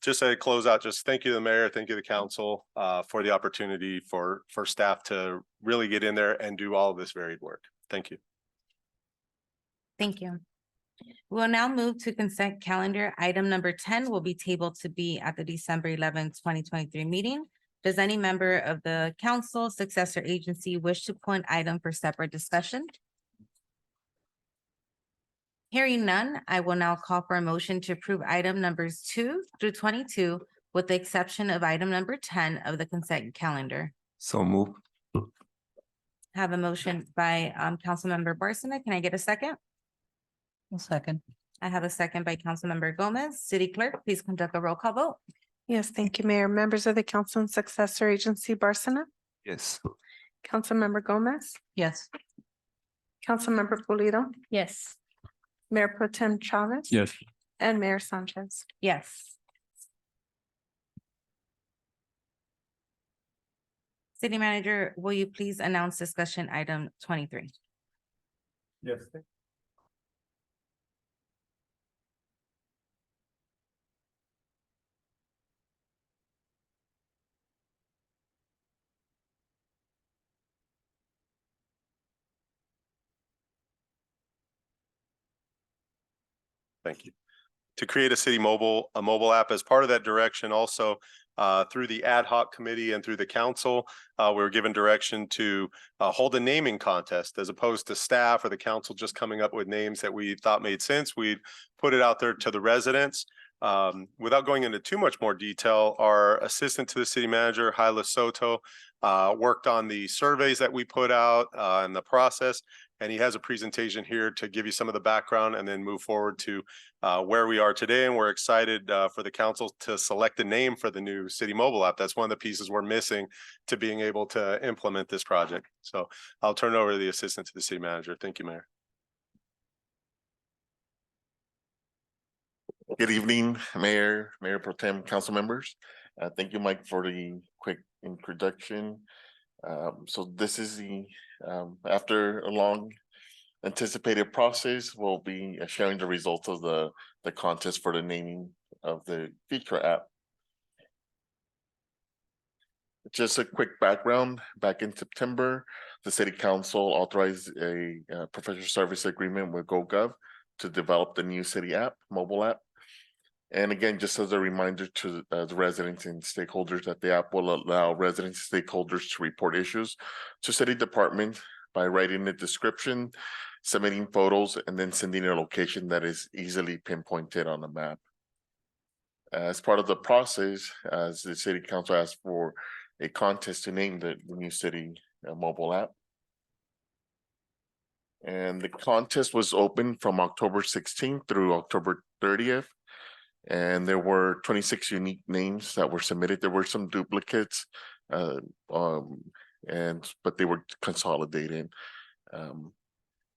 just a closeout, just thank you to the mayor, thank you to the council for the opportunity for staff to really get in there and do all of this varied work. Thank you. Thank you. We'll now move to consent calendar. Item number 10 will be tabled to be at the December 11th, 2023 meeting. Does any member of the council, successor agency wish to pull an item for separate discussion? Hearing none, I will now call for a motion to approve item numbers 2 through 22 with the exception of item number 10 of the consent calendar. So move. Have a motion by Councilmember Barsina. Can I get a second? One second. I have a second by Councilmember Gomez. City Clerk, please conduct a roll call vote. Yes, thank you, Mayor. Members of the council and successor agency, Barsina, Yes. Councilmember Gomez, Yes. Councilmember Pulido, Yes. Mayor Pro Tem Chavez. Yes. And Mayor Sanchez. Yes. City Manager, will you please announce discussion item 23? Yes. Thank you. To create a mobile app as part of that direction, also through the ad hoc committee and through the council, we were given direction to hold a naming contest as opposed to staff or the council just coming up with names that we thought made sense. We'd put it out there to the residents. Without going into too much more detail, our assistant to the city manager, Hyla Soto, worked on the surveys that we put out and the process. And he has a presentation here to give you some of the background and then move forward to where we are today. And we're excited for the council to select a name for the new city mobile app. That's one of the pieces we're missing to being able to implement this project. So I'll turn it over to the assistant to the city manager. Thank you, Mayor. Good evening, Mayor, Mayor Pro Tem, council members. Thank you, Mike, for the quick introduction. So this is after a long anticipated process, we'll be sharing the results of the contest for the naming of the feature app. Just a quick background, back in September, the city council authorized a professional service agreement with GoGov to develop the new city app, mobile app. And again, just as a reminder to the residents and stakeholders that the app will allow residents and stakeholders to report issues to city department by writing a description, submitting photos, and then sending a location that is easily pinpointed on the map. As part of the process, as the city council asked for a contest to name the new city mobile app. And the contest was open from October 16th through October 30th. And there were 26 unique names that were submitted. There were some duplicates, but they were consolidated. And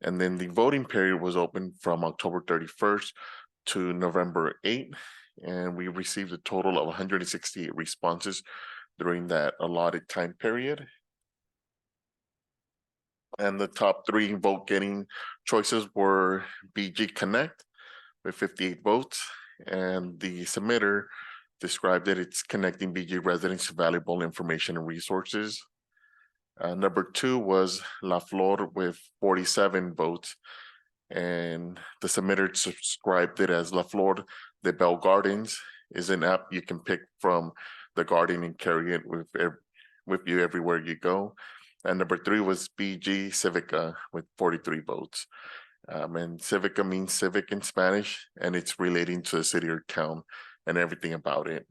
then the voting period was open from October 31st to November 8th. And we received a total of 168 responses during that allotted time period. And the top 3 vote getting choices were BG Connect with 58 votes. And the submitter described that it's connecting BG residents to valuable information and resources. Number 2 was La Flor with 47 votes. And the submitter described it as La Flor de Bell Gardens is an app you can pick from the garden and carry it with you everywhere you go. And number 3 was BG Civica with 43 votes. And Civica means civic in Spanish, and it's relating to the city or town and everything about it.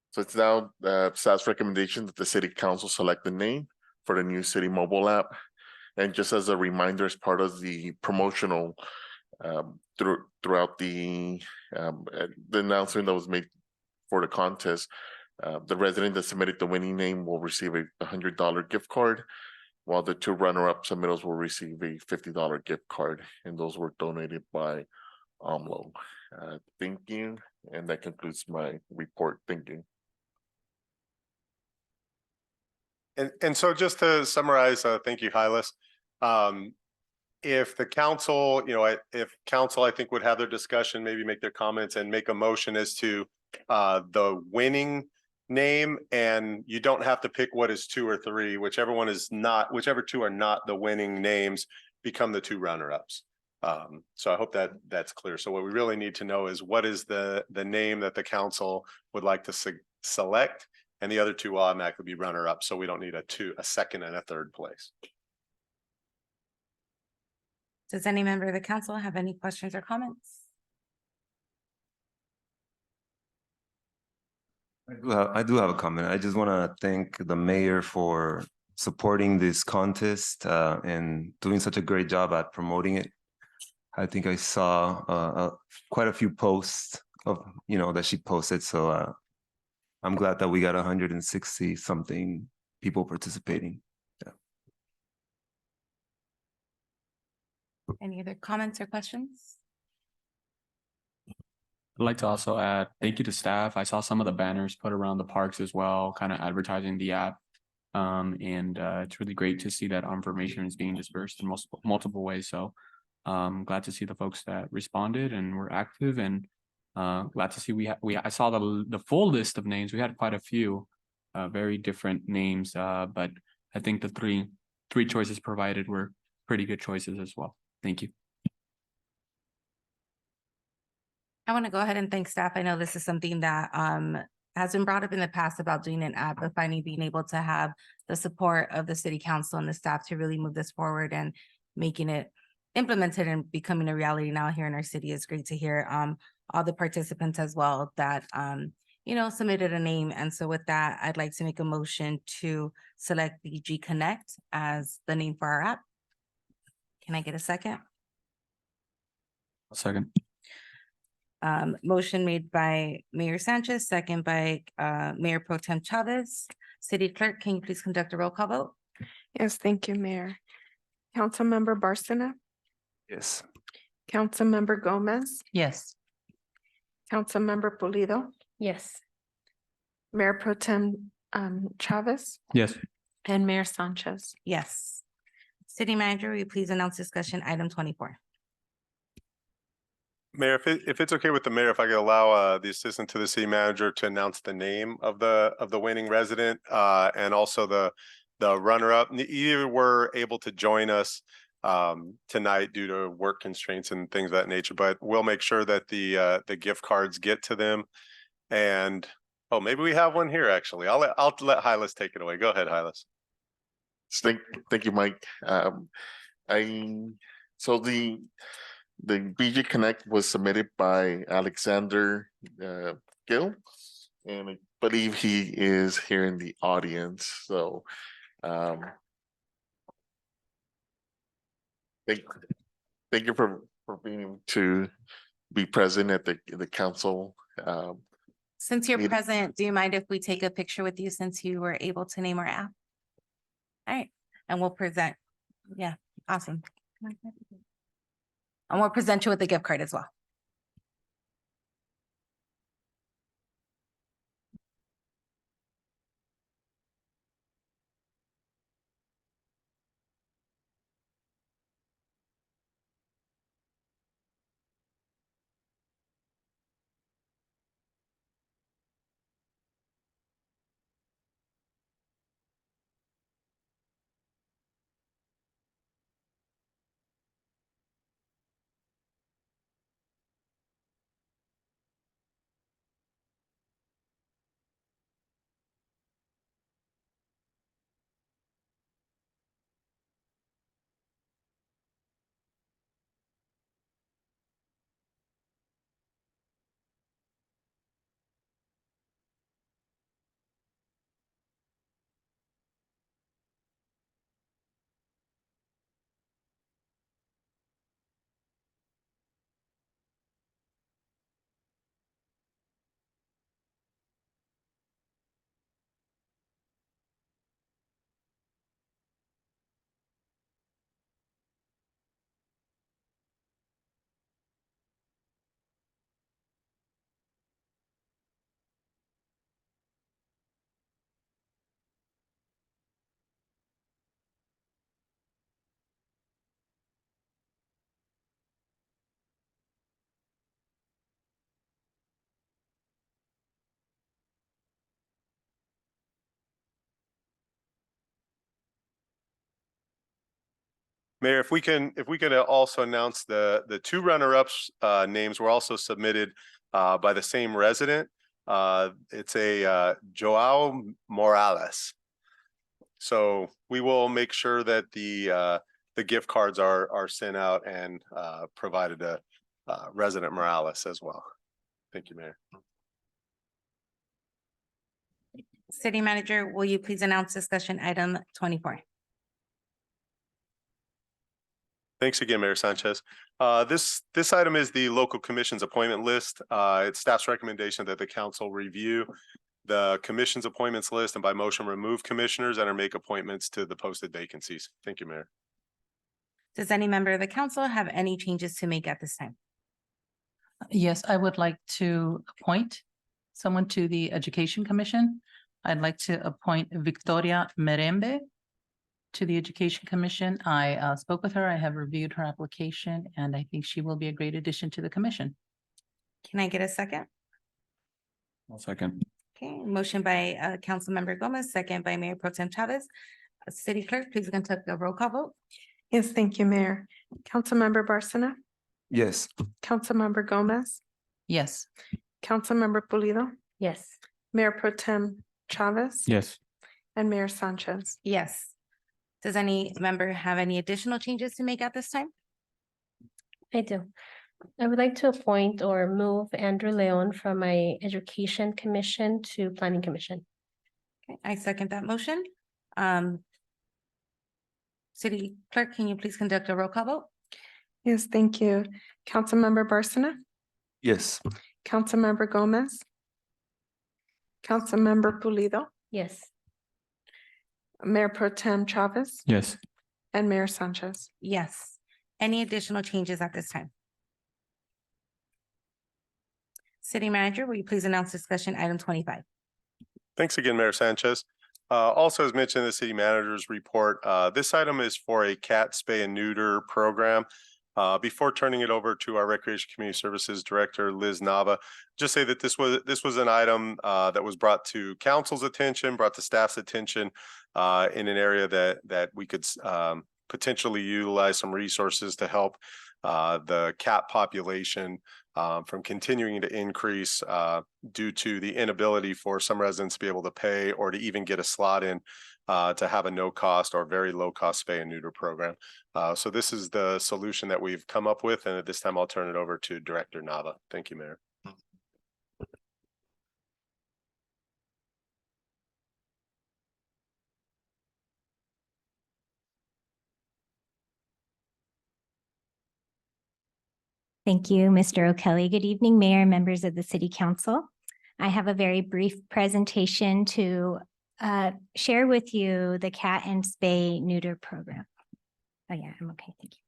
So it's now staff's recommendation that the city council select the name for the new city mobile app. And just as a reminder, as part of the promotional throughout the announcement that was made for the contest, the resident that submitted the winning name will receive a $100 gift card, while the 2 runner-up submittals will receive a $50 gift card, and those were donated by AMLO. Thank you, and that concludes my report. Thank you. And so just to summarize, thank you, Hylas. If the council, if council, I think would have their discussion, maybe make their comments and make a motion as to the winning name, and you don't have to pick what is 2 or 3, whichever 2 are not the winning names become the 2 runner-ups. So I hope that that's clear. So what we really need to know is what is the name that the council would like to select, and the other 2 will automatically be runner-up. So we don't need a 2nd and a 3rd place. Does any member of the council have any questions or comments? I do have a comment. I just want to thank the mayor for supporting this contest and doing such a great job at promoting it. I think I saw quite a few posts of that she posted. So I'm glad that we got 160 something people participating. Yeah. Any other comments or questions? I'd like to also add thank you to staff. I saw some of the banners put around the parks as well, kind of advertising the app. It's really great to see that information is being dispersed in multiple ways. So glad to see the folks that responded and were active, and glad to see I saw the full list of names. We had quite a few very different names, but I think the three choices provided were pretty good choices as well. Thank you. I want to go ahead and thank staff. I know this is something that has been brought up in the past about doing an app, but finally being able to have the support of the city council and the staff to really move this forward and making it implemented and becoming a reality now here in our city is great to hear. All the participants as well that submitted a name. And so with that, I'd like to make a motion to select BG Connect as the name for our app. Can I get a second? Second. Motion made by Mayor Sanchez, second by Mayor Pro Tem Chavez. City Clerk, can you please conduct a roll call vote? Yes, thank you, Mayor. Councilmember Barsina, Yes. Councilmember Gomez, Yes. Councilmember Pulido, Yes. Mayor Pro Tem Chavez, Yes. and Mayor Sanchez. Yes. City Manager, will you please announce discussion item 24? Mayor, if it's okay with the mayor, if I could allow the assistant to the city manager to announce the name of the winning resident and also the runner-up. Either were able to join us tonight due to work constraints and things of that nature, but we'll make sure that the gift cards get to them. And oh, maybe we have one here actually. I'll let Hylas take it away. Go ahead, Hylas. Thank you, Mike. So the BG Connect was submitted by Alexander Gill, and I believe he is here in the audience. So thank you for being to be present at the council. Since you're meeting. present, do you mind if we take a picture with you since you were able to name our app? All right, and we'll present. Yeah, awesome. And we'll present you with the gift card as well. Mayor, if we could also announce the two runner-ups names were also submitted by the same resident. It's a Joao Morales. So we will make sure that the gift cards are sent out and provided to resident Morales as well. Thank you, Mayor. City Manager, will you please announce discussion item 24? Thanks again, Mayor Sanchez. This item is the local commission's appointment list. It's staff's recommendation that the council review the commission's appointments list and by motion remove commissioners and or make appointments to the posted vacancies. Thank you, Mayor. Does any member of the council have any changes to make at this time? Yes, I would like to appoint someone to the Education Commission. I'd like to appoint Victoria Merembe to the Education Commission. I spoke with her. I have reviewed her application, and I think she will be a great addition to the commission. Can I get a second? I'll second. Okay, motion by Councilmember Gomez, second by Mayor Pro Tem Chavez. City Clerk, please conduct a roll call vote. Yes, thank you, Mayor. Councilmember Barsina, Yes. Councilmember Gomez, Yes. Councilmember Pulido, Yes. Mayor Pro Tem Chavez, Yes. and Mayor Sanchez. Yes. Does any member have any additional changes to make at this time? I do. I would like to appoint or move Andrew Leon from my Education Commission to Planning Commission. Okay, I second that motion. City Clerk, can you please conduct a roll call vote? Yes, thank you. Councilmember Barsina, Yes. Councilmember Gomez, Councilmember Pulido, Yes. Mayor Pro Tem Chavez, Yes. and Mayor Sanchez. Yes. Any additional changes at this time? City Manager, will you please announce discussion item 25? Thanks again, Mayor Sanchez. Also, as mentioned in the city manager's report, this item is for a cat spay and neuter program. Before turning it over to our Recreation Community Services Director, Liz Nava, just say that this was an item that was brought to council's attention, brought to staff's attention in an area that we could potentially utilize some resources to help the cat population from continuing to increase due to the inability for some residents to be able to pay or to even get a slot in to have a no cost or very low cost spay and neuter program. So this is the solution that we've come up with. And at this time, I'll turn it over to Director Nava. Thank you, Mayor. Thank you, Mr. O'Kelly. Good evening, Mayor and members of the City Council. I have a very brief presentation to share with you the cat and spay neuter program. Oh yeah, I'm okay, thank you.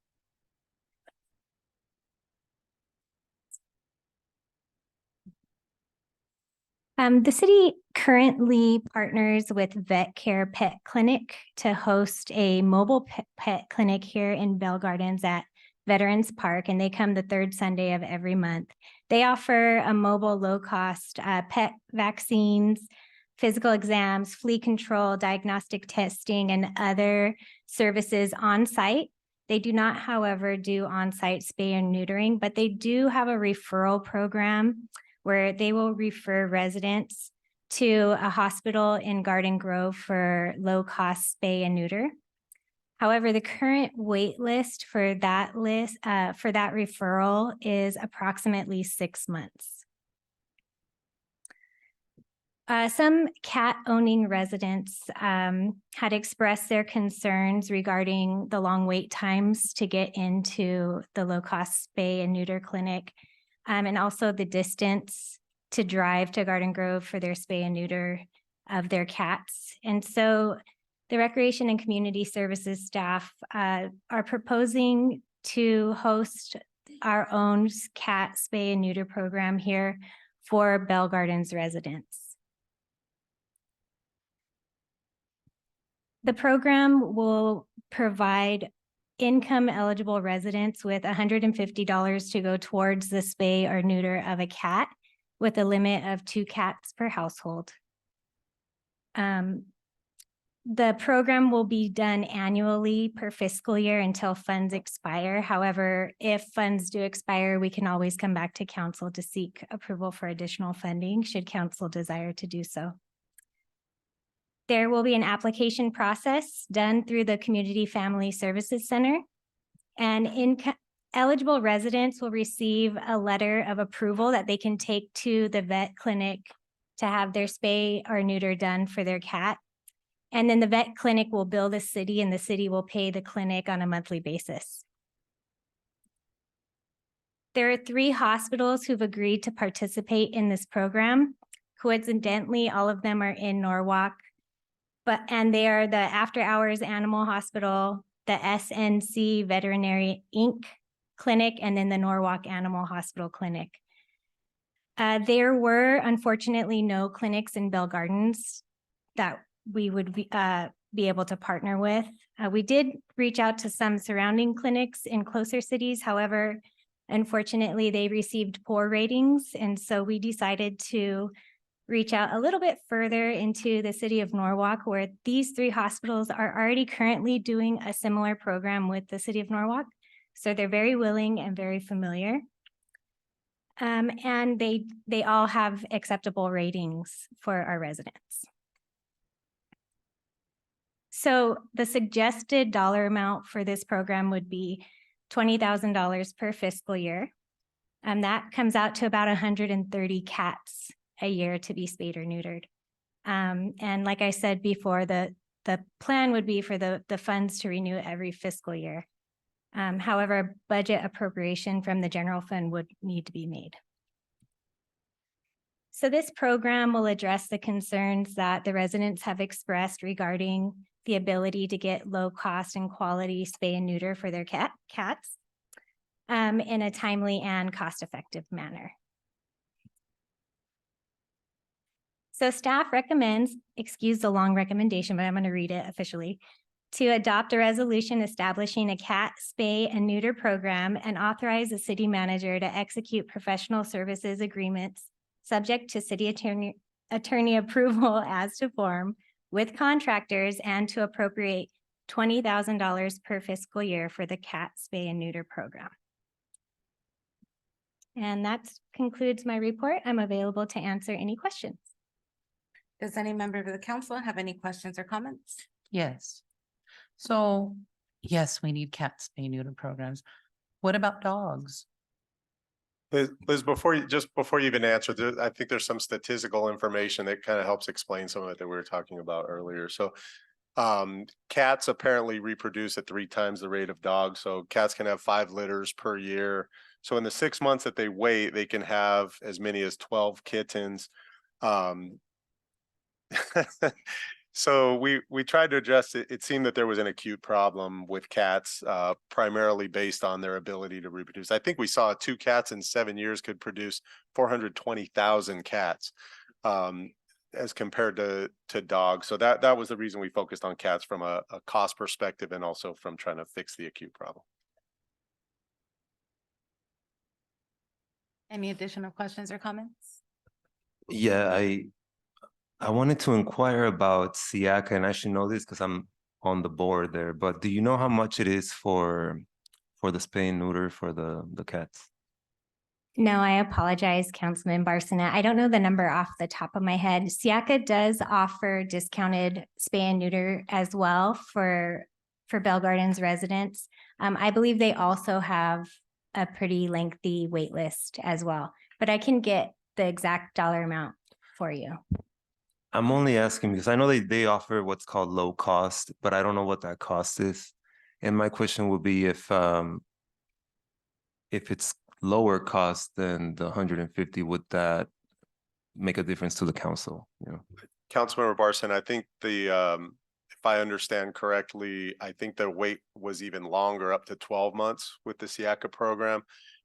The city currently partners with Vet Care Pet Clinic to host a mobile pet clinic here in Bell Gardens at Veterans Park, and they come the third Sunday of every month. They offer a mobile low-cost pet vaccines, physical exams, flea control, diagnostic testing, and other services on site. They do not, however, do on-site spay and neutering, but they do have a referral program where they will refer residents to a hospital in Garden Grove for low-cost spay and neuter. However, the current wait list for that referral is approximately 6 months. Some cat-owning residents had expressed their concerns regarding the long wait times to get into the low-cost spay and neuter clinic, and also the distance to drive to Garden Grove for their spay and neuter of their cats. And so the Recreation and Community Services staff are proposing to host our own cat spay and neuter program here for Bell Gardens residents. The program will provide income eligible residents with $150 to go towards the spay or neuter of a cat with a limit of 2 cats per household. The program will be done annually per fiscal year until funds expire. However, if funds do expire, we can always come back to council to seek approval for additional funding should council desire to do so. There will be an application process done through the Community Family Services Center, and eligible residents will receive a letter of approval that they can take to the vet clinic to have their spay or neuter done for their cat. And then the vet clinic will bill the city, and the city will pay the clinic on a monthly basis. There are 3 hospitals who've agreed to participate in this program. Coincidentally, all of them are in Norwalk, and they are the After Hours Animal Hospital, the SNC Veterinary Inc. Clinic, and then the Norwalk Animal Hospital Clinic. There were unfortunately no clinics in Bell Gardens that we would be able to partner with. We did reach out to some surrounding clinics in closer cities. However, unfortunately, they received poor ratings. And so we decided to reach out a little bit further into the city of Norwalk, where these 3 hospitals are already currently doing a similar program with the city of Norwalk. So they're very willing and very familiar. And they all have acceptable ratings for our residents. So the suggested dollar amount for this program would be $20,000 per fiscal year. That comes out to about 130 cats a year to be spayed or neutered. And like I said before, the plan would be for the funds to renew every fiscal year. However, a budget appropriation from the general fund would need to be made. So this program will address the concerns that the residents have expressed regarding the ability to get low cost and quality spay and neuter for their cats in a timely and cost-effective manner. So staff recommends, excuse the long recommendation, but I'm going to read it officially, to adopt a resolution establishing a cat spay and neuter program and authorize the city manager to execute professional services agreements subject to city attorney approval as to form with contractors and to appropriate $20,000 per fiscal year for the cat spay and neuter program. And that concludes my report. I'm available to answer any questions. Does any member of the council have any questions or comments? Yes. So, yes, we need cat spay neuter programs. What about dogs? Liz, before you even answer, I think there's some statistical information that kind of helps explain some of it that we were talking about earlier. So cats apparently reproduce at 3 times the rate of dogs. So cats can have 5 litters per year. So in the 6 months that they wait, they can have as many as 12 kittens. So we tried to address it. It seemed that there was an acute problem with cats, primarily based on their ability to reproduce. I think we saw 2 cats in 7 years could produce 420,000 cats, as compared to dogs. So that was the reason we focused on cats from a cost perspective and also from trying to fix the acute problem. Any additional questions or comments? Yeah, I wanted to inquire about SIACA, and I should know this because I'm on the board there, but do you know how much it is for the spay and neuter for the cats? No, I apologize, Councilman Barcina. I don't know the number off the top of my head. SIACA does offer discounted spay and neuter as well for Bell Gardens residents. I believe they also have a pretty lengthy wait list as well, but I can get the exact dollar amount for you. I'm only asking because I know they offer what's called low cost, but I don't know what that cost is. And my question would be if it's lower cost than the 150, would that make a difference to the council? You know, Councilmember Barson, I think if I understand correctly, I think the wait was even longer, up to 12 months with the SIACA program.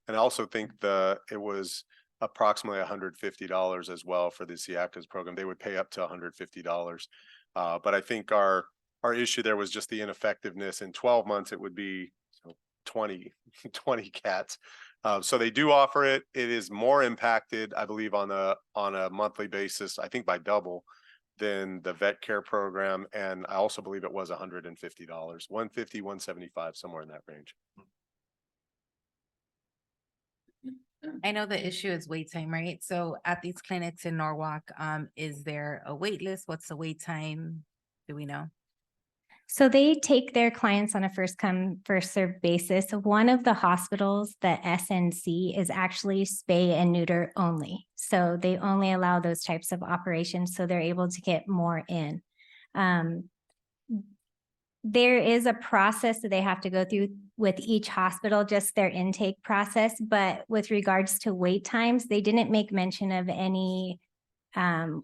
And I also think it was approximately $150 as well for the SIACA's program. They would pay up to $150. But I think our issue there was just the ineffectiveness. In 12 months, it would be 20 cats. So they do offer it. It is more impacted, I believe, on a monthly basis, I think by double than the vet care program. And I also believe it was $150, 150, 175, somewhere in that range. I know the issue is wait time, right? So at these clinics in Norwalk, is there a wait list? What's the wait time? Do we know? So they take their clients on a first come, first served basis. One of the hospitals, the SNC, is actually spay and neuter only. So they only allow those types of operations, so they're able to get more in. There is a process that they have to go through with each hospital, just their intake process. But with regards to wait times, they didn't make mention of any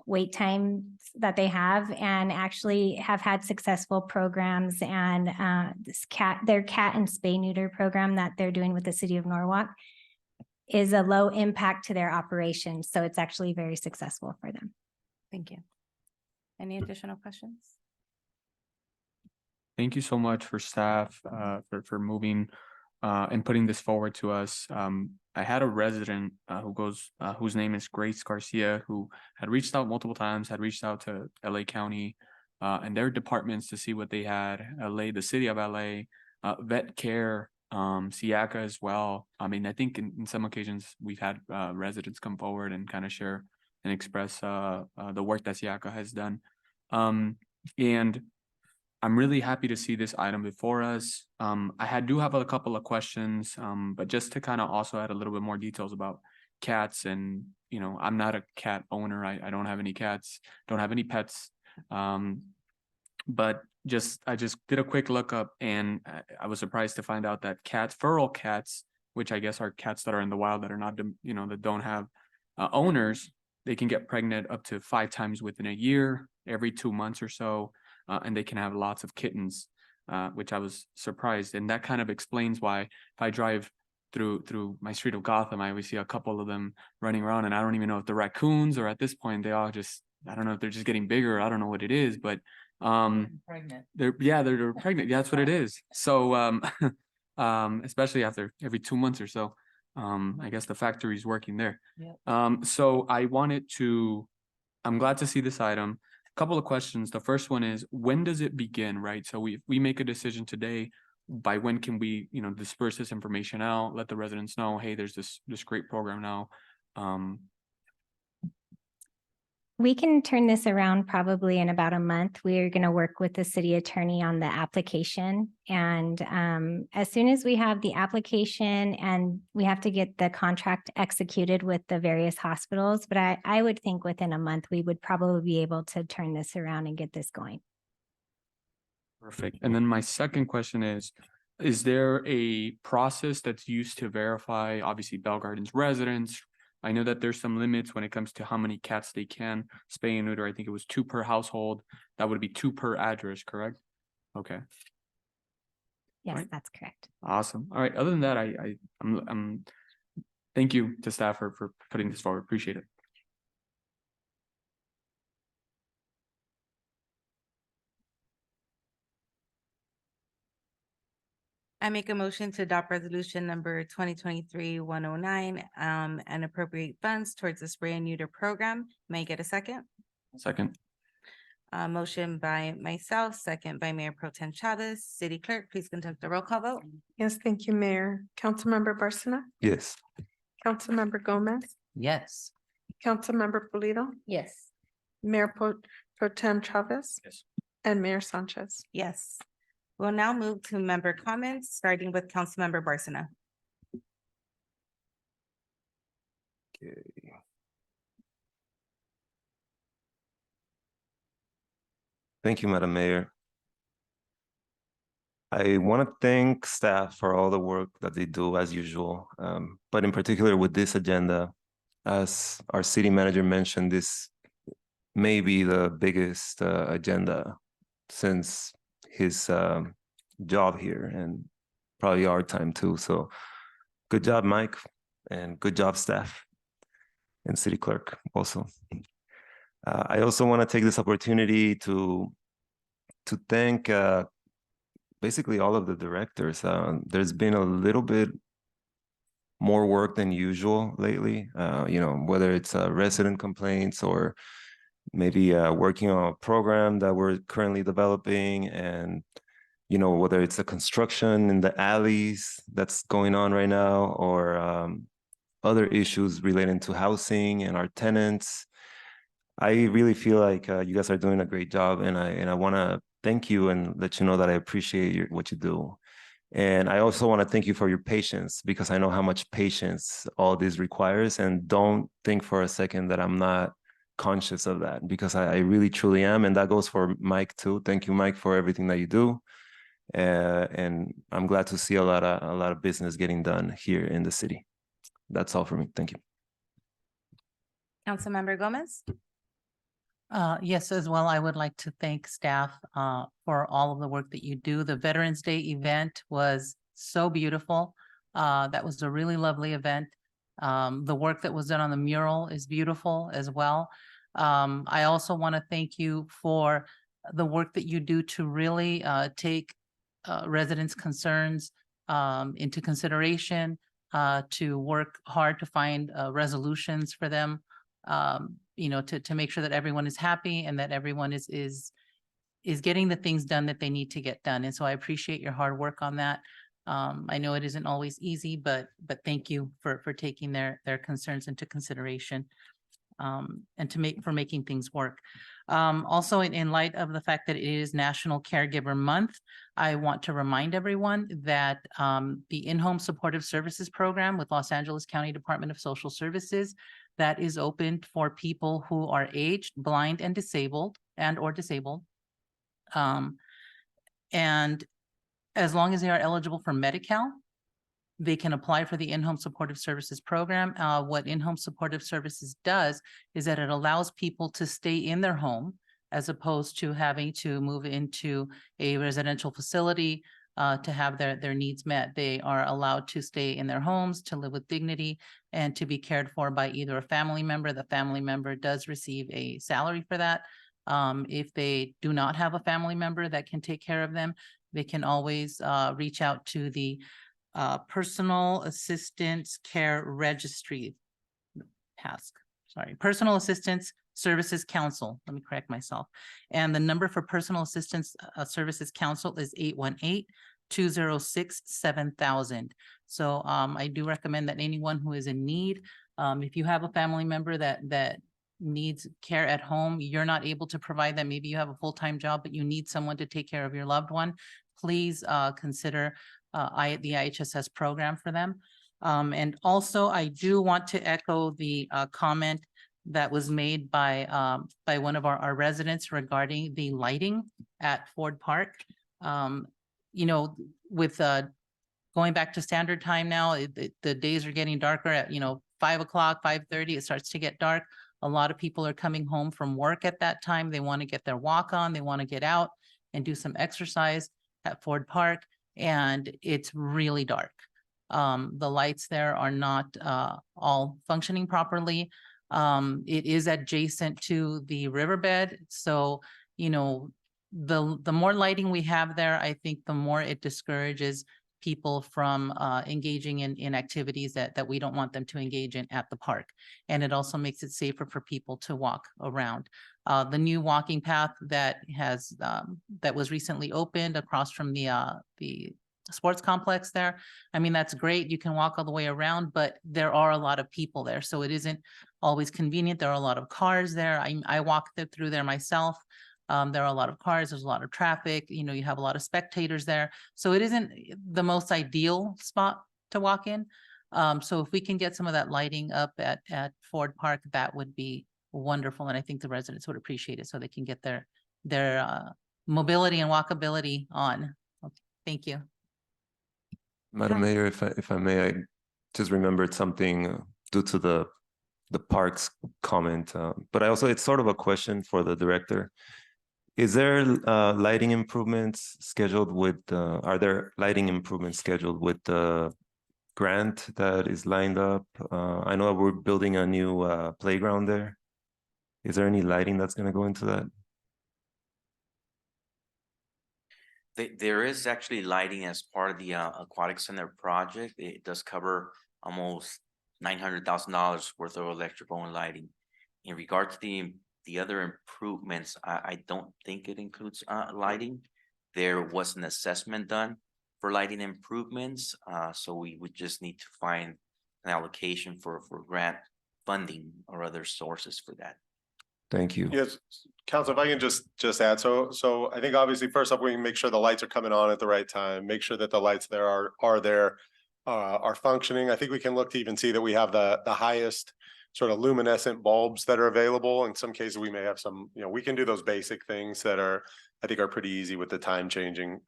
wait times that they have, and actually have had successful programs. And their cat and spay neuter program that they're doing with the city of Norwalk is a low impact to their operations. So it's actually very successful for them. Thank you. Any additional questions? Thank you so much for staff for moving and putting this forward to us. I had a resident whose name is Grace Garcia, who had reached out multiple times, had reached out to LA County and their departments to see what they had, the city of LA, vet care, SIACA as well. I mean, I think in some occasions we've had residents come forward and kind of share and express the work that SIACA has done. And I'm really happy to see this item before us. Do have a couple of questions, but just to kind of also add a little bit more details about cats and, I'm not a cat owner. I don't have any cats, don't have any pets. But I just did a quick lookup and I was surprised to find out that feral cats, which I guess are cats that are in the wild that are not, that don't have owners, they can get pregnant up to 5 times within a year, every 2 months or so. And they can have lots of kittens, which I was surprised. And that kind of explains why if I drive through my street of Gotham, I always see a couple of them running around, and I don't even know if they're raccoons or at this point they all just, I don't know if they're just getting bigger. I don't know what it is, but Pregnant. they're pregnant. Yeah, that's what it is. So especially after every 2 months or so, I guess the factory's working there. Yep. So I'm glad to see this item. Couple of questions. The first one is, when does it begin, right? So we make a decision today, by when can we, disperse this information out, let the residents know, hey, there's this great program now. We can turn this around probably in about a month. We are going to work with the city attorney on the application. And as soon as we have the application, and we have to get the contract executed with the various hospitals, but I would think within a month, we would probably be able to turn this around and get this going. Perfect. And then my second question is there a process that's used to verify, obviously, Bell Gardens residents? I know that there's some limits when it comes to how many cats they can spay and neuter. I think it was 2 per household. That would be 2 per address, correct? Okay. Yes, Right. that's correct. Awesome. All right. Other than that, I'm thank you to staff for putting this forward. Appreciate it. I make a motion to adopt resolution number 2023-109 and appropriate funds towards the spray and neuter program. May I get a second? Second. Motion by myself, second by Mayor Pro Tem Chavez. City Clerk, please conduct the roll call vote. Yes, thank you, Mayor. Councilmember Barsina, Yes. Councilmember Gomez, Yes. Councilmember Pulido, Yes. Mayor Pro Tem Chavez. Yes. And Mayor Sanchez. Yes. We'll now move to member comments, starting with Councilmember Barsina. Okay. Thank you, Madam Mayor. I want to thank staff for all the work that they do as usual, but in particular with this agenda, as our city manager mentioned, this may be the biggest agenda since his job here, and probably our time too. So good job, Mike, and good job, staff and city clerk also. I also want to take this opportunity to thank basically all of the directors. There's been a little bit more work than usual lately, whether it's resident complaints or maybe working on a program that we're currently developing, and whether it's a construction in the alleys that's going on right now, or other issues relating to housing and our tenants. I really feel like you guys are doing a great job, and I want to thank you and let you know that I appreciate what you do. And I also want to thank you for your patience, because I know how much patience all this requires, and don't think for a second that I'm not conscious of that, because I really truly am. And that goes for Mike too. Thank you, Mike, for everything that you do. And I'm glad to see a lot of business getting done here in the city. That's all for me. Thank you. Councilmember Gomez. Yes, as well, I would like to thank staff for all of the work that you do. The Veterans Day event was so beautiful. That was a really lovely event. The work that was done on the mural is beautiful as well. I also want to thank you for the work that you do to really take residents' concerns into consideration, to work hard to find resolutions for them. To make sure that everyone is happy and that everyone is getting the things done that they need to get done. And so I appreciate your hard work on that. I know it isn't always easy, but thank you for taking their concerns into consideration. and for making things work. Also, in light of the fact that it is National Caregiver Month, I want to remind everyone that the In-Home Supportive Services Program with Los Angeles County Department of Social Services, that is open for people who are aged, blind, and disabled, or disabled. And as long as they are eligible for Medi-Cal, they can apply for the In-Home Supportive Services Program. What In-Home Supportive Services does is that it allows people to stay in their home as opposed to having to move into a residential facility to have their needs met. They are allowed to stay in their homes, to live with dignity, and to be cared for by either a family member. The family member does receive a salary for that. If they do not have a family member that can take care of them, they can always reach out to the Personal Assistance Care Registry Personal Assistance Services Council. Let me correct myself. And the number for Personal Assistance Services Council is 818-206-7000. So I do recommend that anyone who is in need, if you have a family member that needs care at home, you're not able to provide that, maybe you have a full-time job, but you need someone to take care of your loved one, please consider the IHSS program for them. And also, I do want to echo the comment that was made by one of our residents regarding the lighting at Ford Park. You know, with going back to standard time now, the days are getting darker at 5 o'clock, 5:30, it starts to get dark. A lot of people are coming home from work at that time. They want to get their walk on, they want to get out and do some exercise at Ford Park, and it's really dark. The lights there are not all functioning properly. It is adjacent to the riverbed, so the more lighting we have there, I think the more it discourages people from engaging in activities that we don't want them to engage in at the park. And it also makes it safer for people to walk around. The new walking path that was recently opened across from the sports complex there, I mean, that's great. You can walk all the way around, but there are a lot of people there, so it isn't always convenient. There are a lot of cars there. I walked through there myself. There are a lot of cars, there's a lot of traffic, you have a lot of spectators there. So it isn't the most ideal spot to walk in. So if we can get some of that lighting up at Ford Park, that would be wonderful. And I think the residents would appreciate it so they can get their mobility and walkability on. Okay, thank you. Madam Mayor, if I may, I just remembered something due to the parks comment, but it's sort of a question for the director. Is there lighting improvements scheduled with, are there lighting improvements scheduled with the grant that is lined up? I know we're building a new playground there. Is there any lighting that's going to go into that? There is actually lighting as part of the Aquatic Center project. It does cover almost $900,000 worth of electrical and lighting. In regard to the other improvements, I don't think it includes lighting. There was an assessment done for lighting improvements, so we would just need to find an allocation for grant funding or other sources for that. Thank you. Yes, Council, if I can just add, so I think obviously first off, we can make sure the lights are coming on at the right time, make sure that the lights there are functioning. I think we can look to even see that we have the highest sort of luminescent bulbs that are available. In some cases, we may have some, we can do those basic things that I think are pretty easy with the time changing.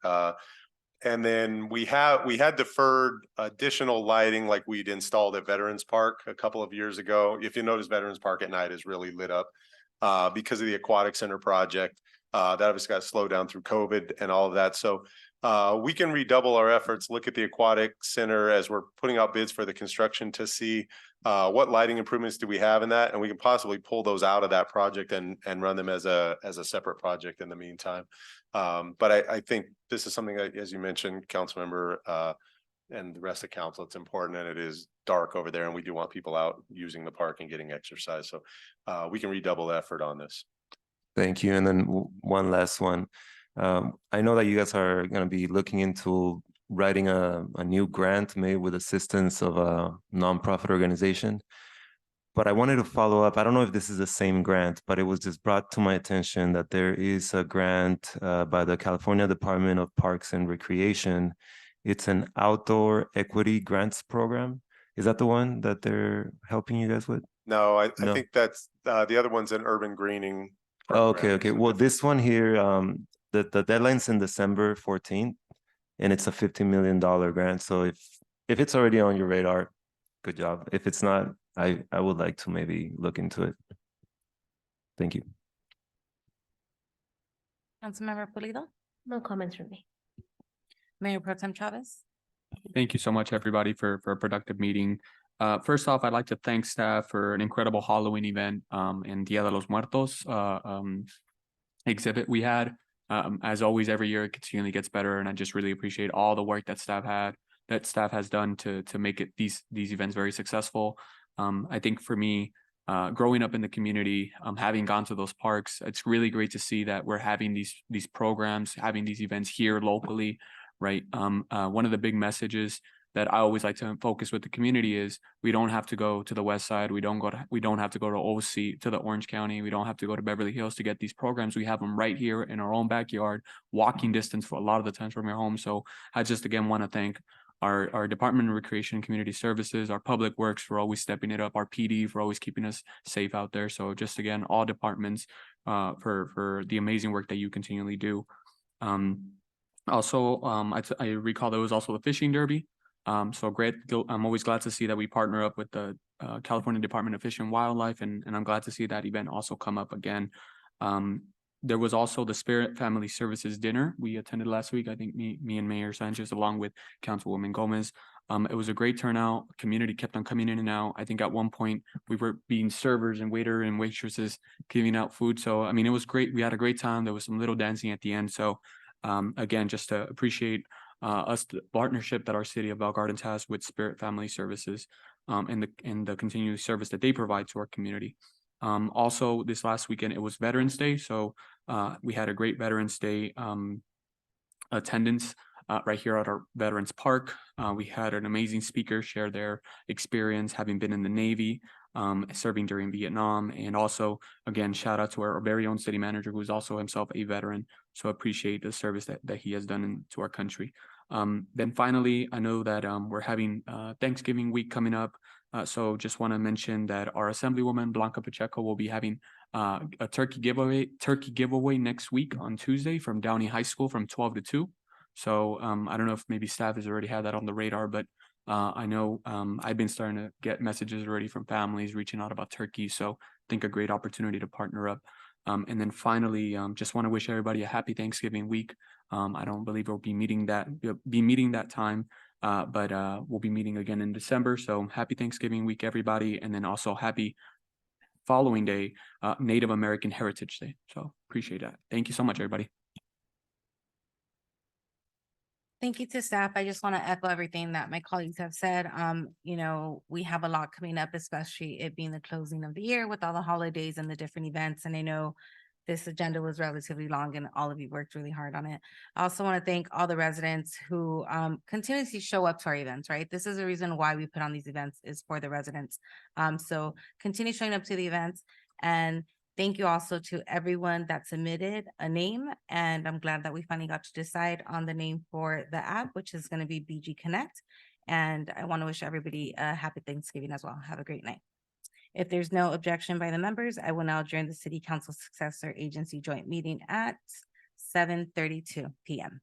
And then we had deferred additional lighting like we'd installed at Veterans Park a couple of years ago. If you notice, Veterans Park at night is really lit up because of the Aquatic Center project. That obviously got slowed down through COVID and all of that. So we can redouble our efforts, look at the Aquatic Center as we're putting out bids for the construction to see what lighting improvements do we have in that, and we can possibly pull those out of that project and run them as a separate project in the meantime. But I think this is something that, as you mentioned, Councilmember, and the rest of council, it's important, and it is dark over there, and we do want people out using the park and getting exercise. So we can redouble the effort on this. Thank you. And then one last one. I know that you guys are going to be looking into writing a new grant made with assistance of a nonprofit organization. But I wanted to follow up. I don't know if this is the same grant, but it was just brought to my attention that there is a grant by the California Department of Parks and Recreation. It's an outdoor equity grants program. Is that the one that they're helping you guys with? No, I No. think that's, the other one's an urban greening. Oh, okay, program, okay. so Well, different. this one here, the deadline's in December 14th, and it's a $50 million grant. So if it's already on your radar, good job. If it's not, I would like to maybe look into it. Thank you. Councilmember Pulido, No comments from me. Mayor Pro Tem Chavez. Thank you so much, everybody, for a productive meeting. First off, I'd like to thank staff for an incredible Halloween event and Dia de los Muertos exhibit we had. As always, every year it continually gets better, and I just really appreciate all the work that staff has done to make it these events very successful. I think for me, growing up in the community, having gone to those parks, it's really great to see that we're having these programs, having these events here locally, right? One of the big messages that I always like to focus with the community is we don't have to go to the west side. We don't have to go to OC, to the Orange County. We don't have to go to Beverly Hills to get these programs. We have them right here in our own backyard, walking distance for a lot of the times from your home. So I just again want to thank our Department of Recreation and Community Services, our Public Works for always stepping it up, our PD for always keeping us safe out there. So just again, all departments for the amazing work that you continually do. Also, I recall there was also the fishing derby. So great. I'm always glad to see that we partner up with the California Department of Fish and Wildlife, and I'm glad to see that event also come up again. There was also the Spirit Family Services dinner we attended last week. I think me and Mayor Sanchez, along with Councilwoman Gomez. It was a great turnout. Community kept on coming in and out. I think at one point we were being servers and waiter and waitresses giving out food. So, I mean, it was great. We had a great time. There was some little dancing at the end. So, again, just to appreciate the partnership that our city of Bell Gardens has with Spirit Family Services and the continued service that they provide to our community. Also, this last weekend, it was Veterans Day. So we had a great Veterans Day attendance right here at our Veterans Park. We had an amazing speaker share their experience having been in the Navy, serving during Vietnam. And also, again, shout out to our very own city manager, who is also himself a veteran. So appreciate the service that he has done to our country. Then finally, I know that we're having Thanksgiving week coming up. So just want to mention that our Assemblywoman Blanca Pacheco will be having a turkey giveaway next week on Tuesday from Downey High School from 12 to 2. So I don't know if maybe staff has already had that on the radar, but I know I've been starting to get messages already from families reaching out about turkey. So I think a great opportunity to partner up. And then finally, just want to wish everybody a happy Thanksgiving week. I don't believe we'll be meeting that time, but we'll be meeting again in December. So happy Thanksgiving week, everybody. And then also happy following day, Native American Heritage Day. So appreciate that. Thank you so much, everybody. Thank you to staff. I just want to echo everything that my colleagues have said. You know, we have a lot coming up, especially it being the closing of the year with all the holidays and the different events. And I know this agenda was relatively long and all of you worked really hard on it. I also want to thank all the residents who continuously show up to our events, right? This is the reason why we put on these events is for the residents. So continue showing up to the events, and thank you also to everyone that submitted a name. And I'm glad that we finally got to decide on the name for the app, which is going to be BG Connect. And I want to wish everybody a happy Thanksgiving as well. Have a great night. If there's no objection by the members, I will now adjourn the City Council Successor Agency Joint Meeting at 7:32 p.m.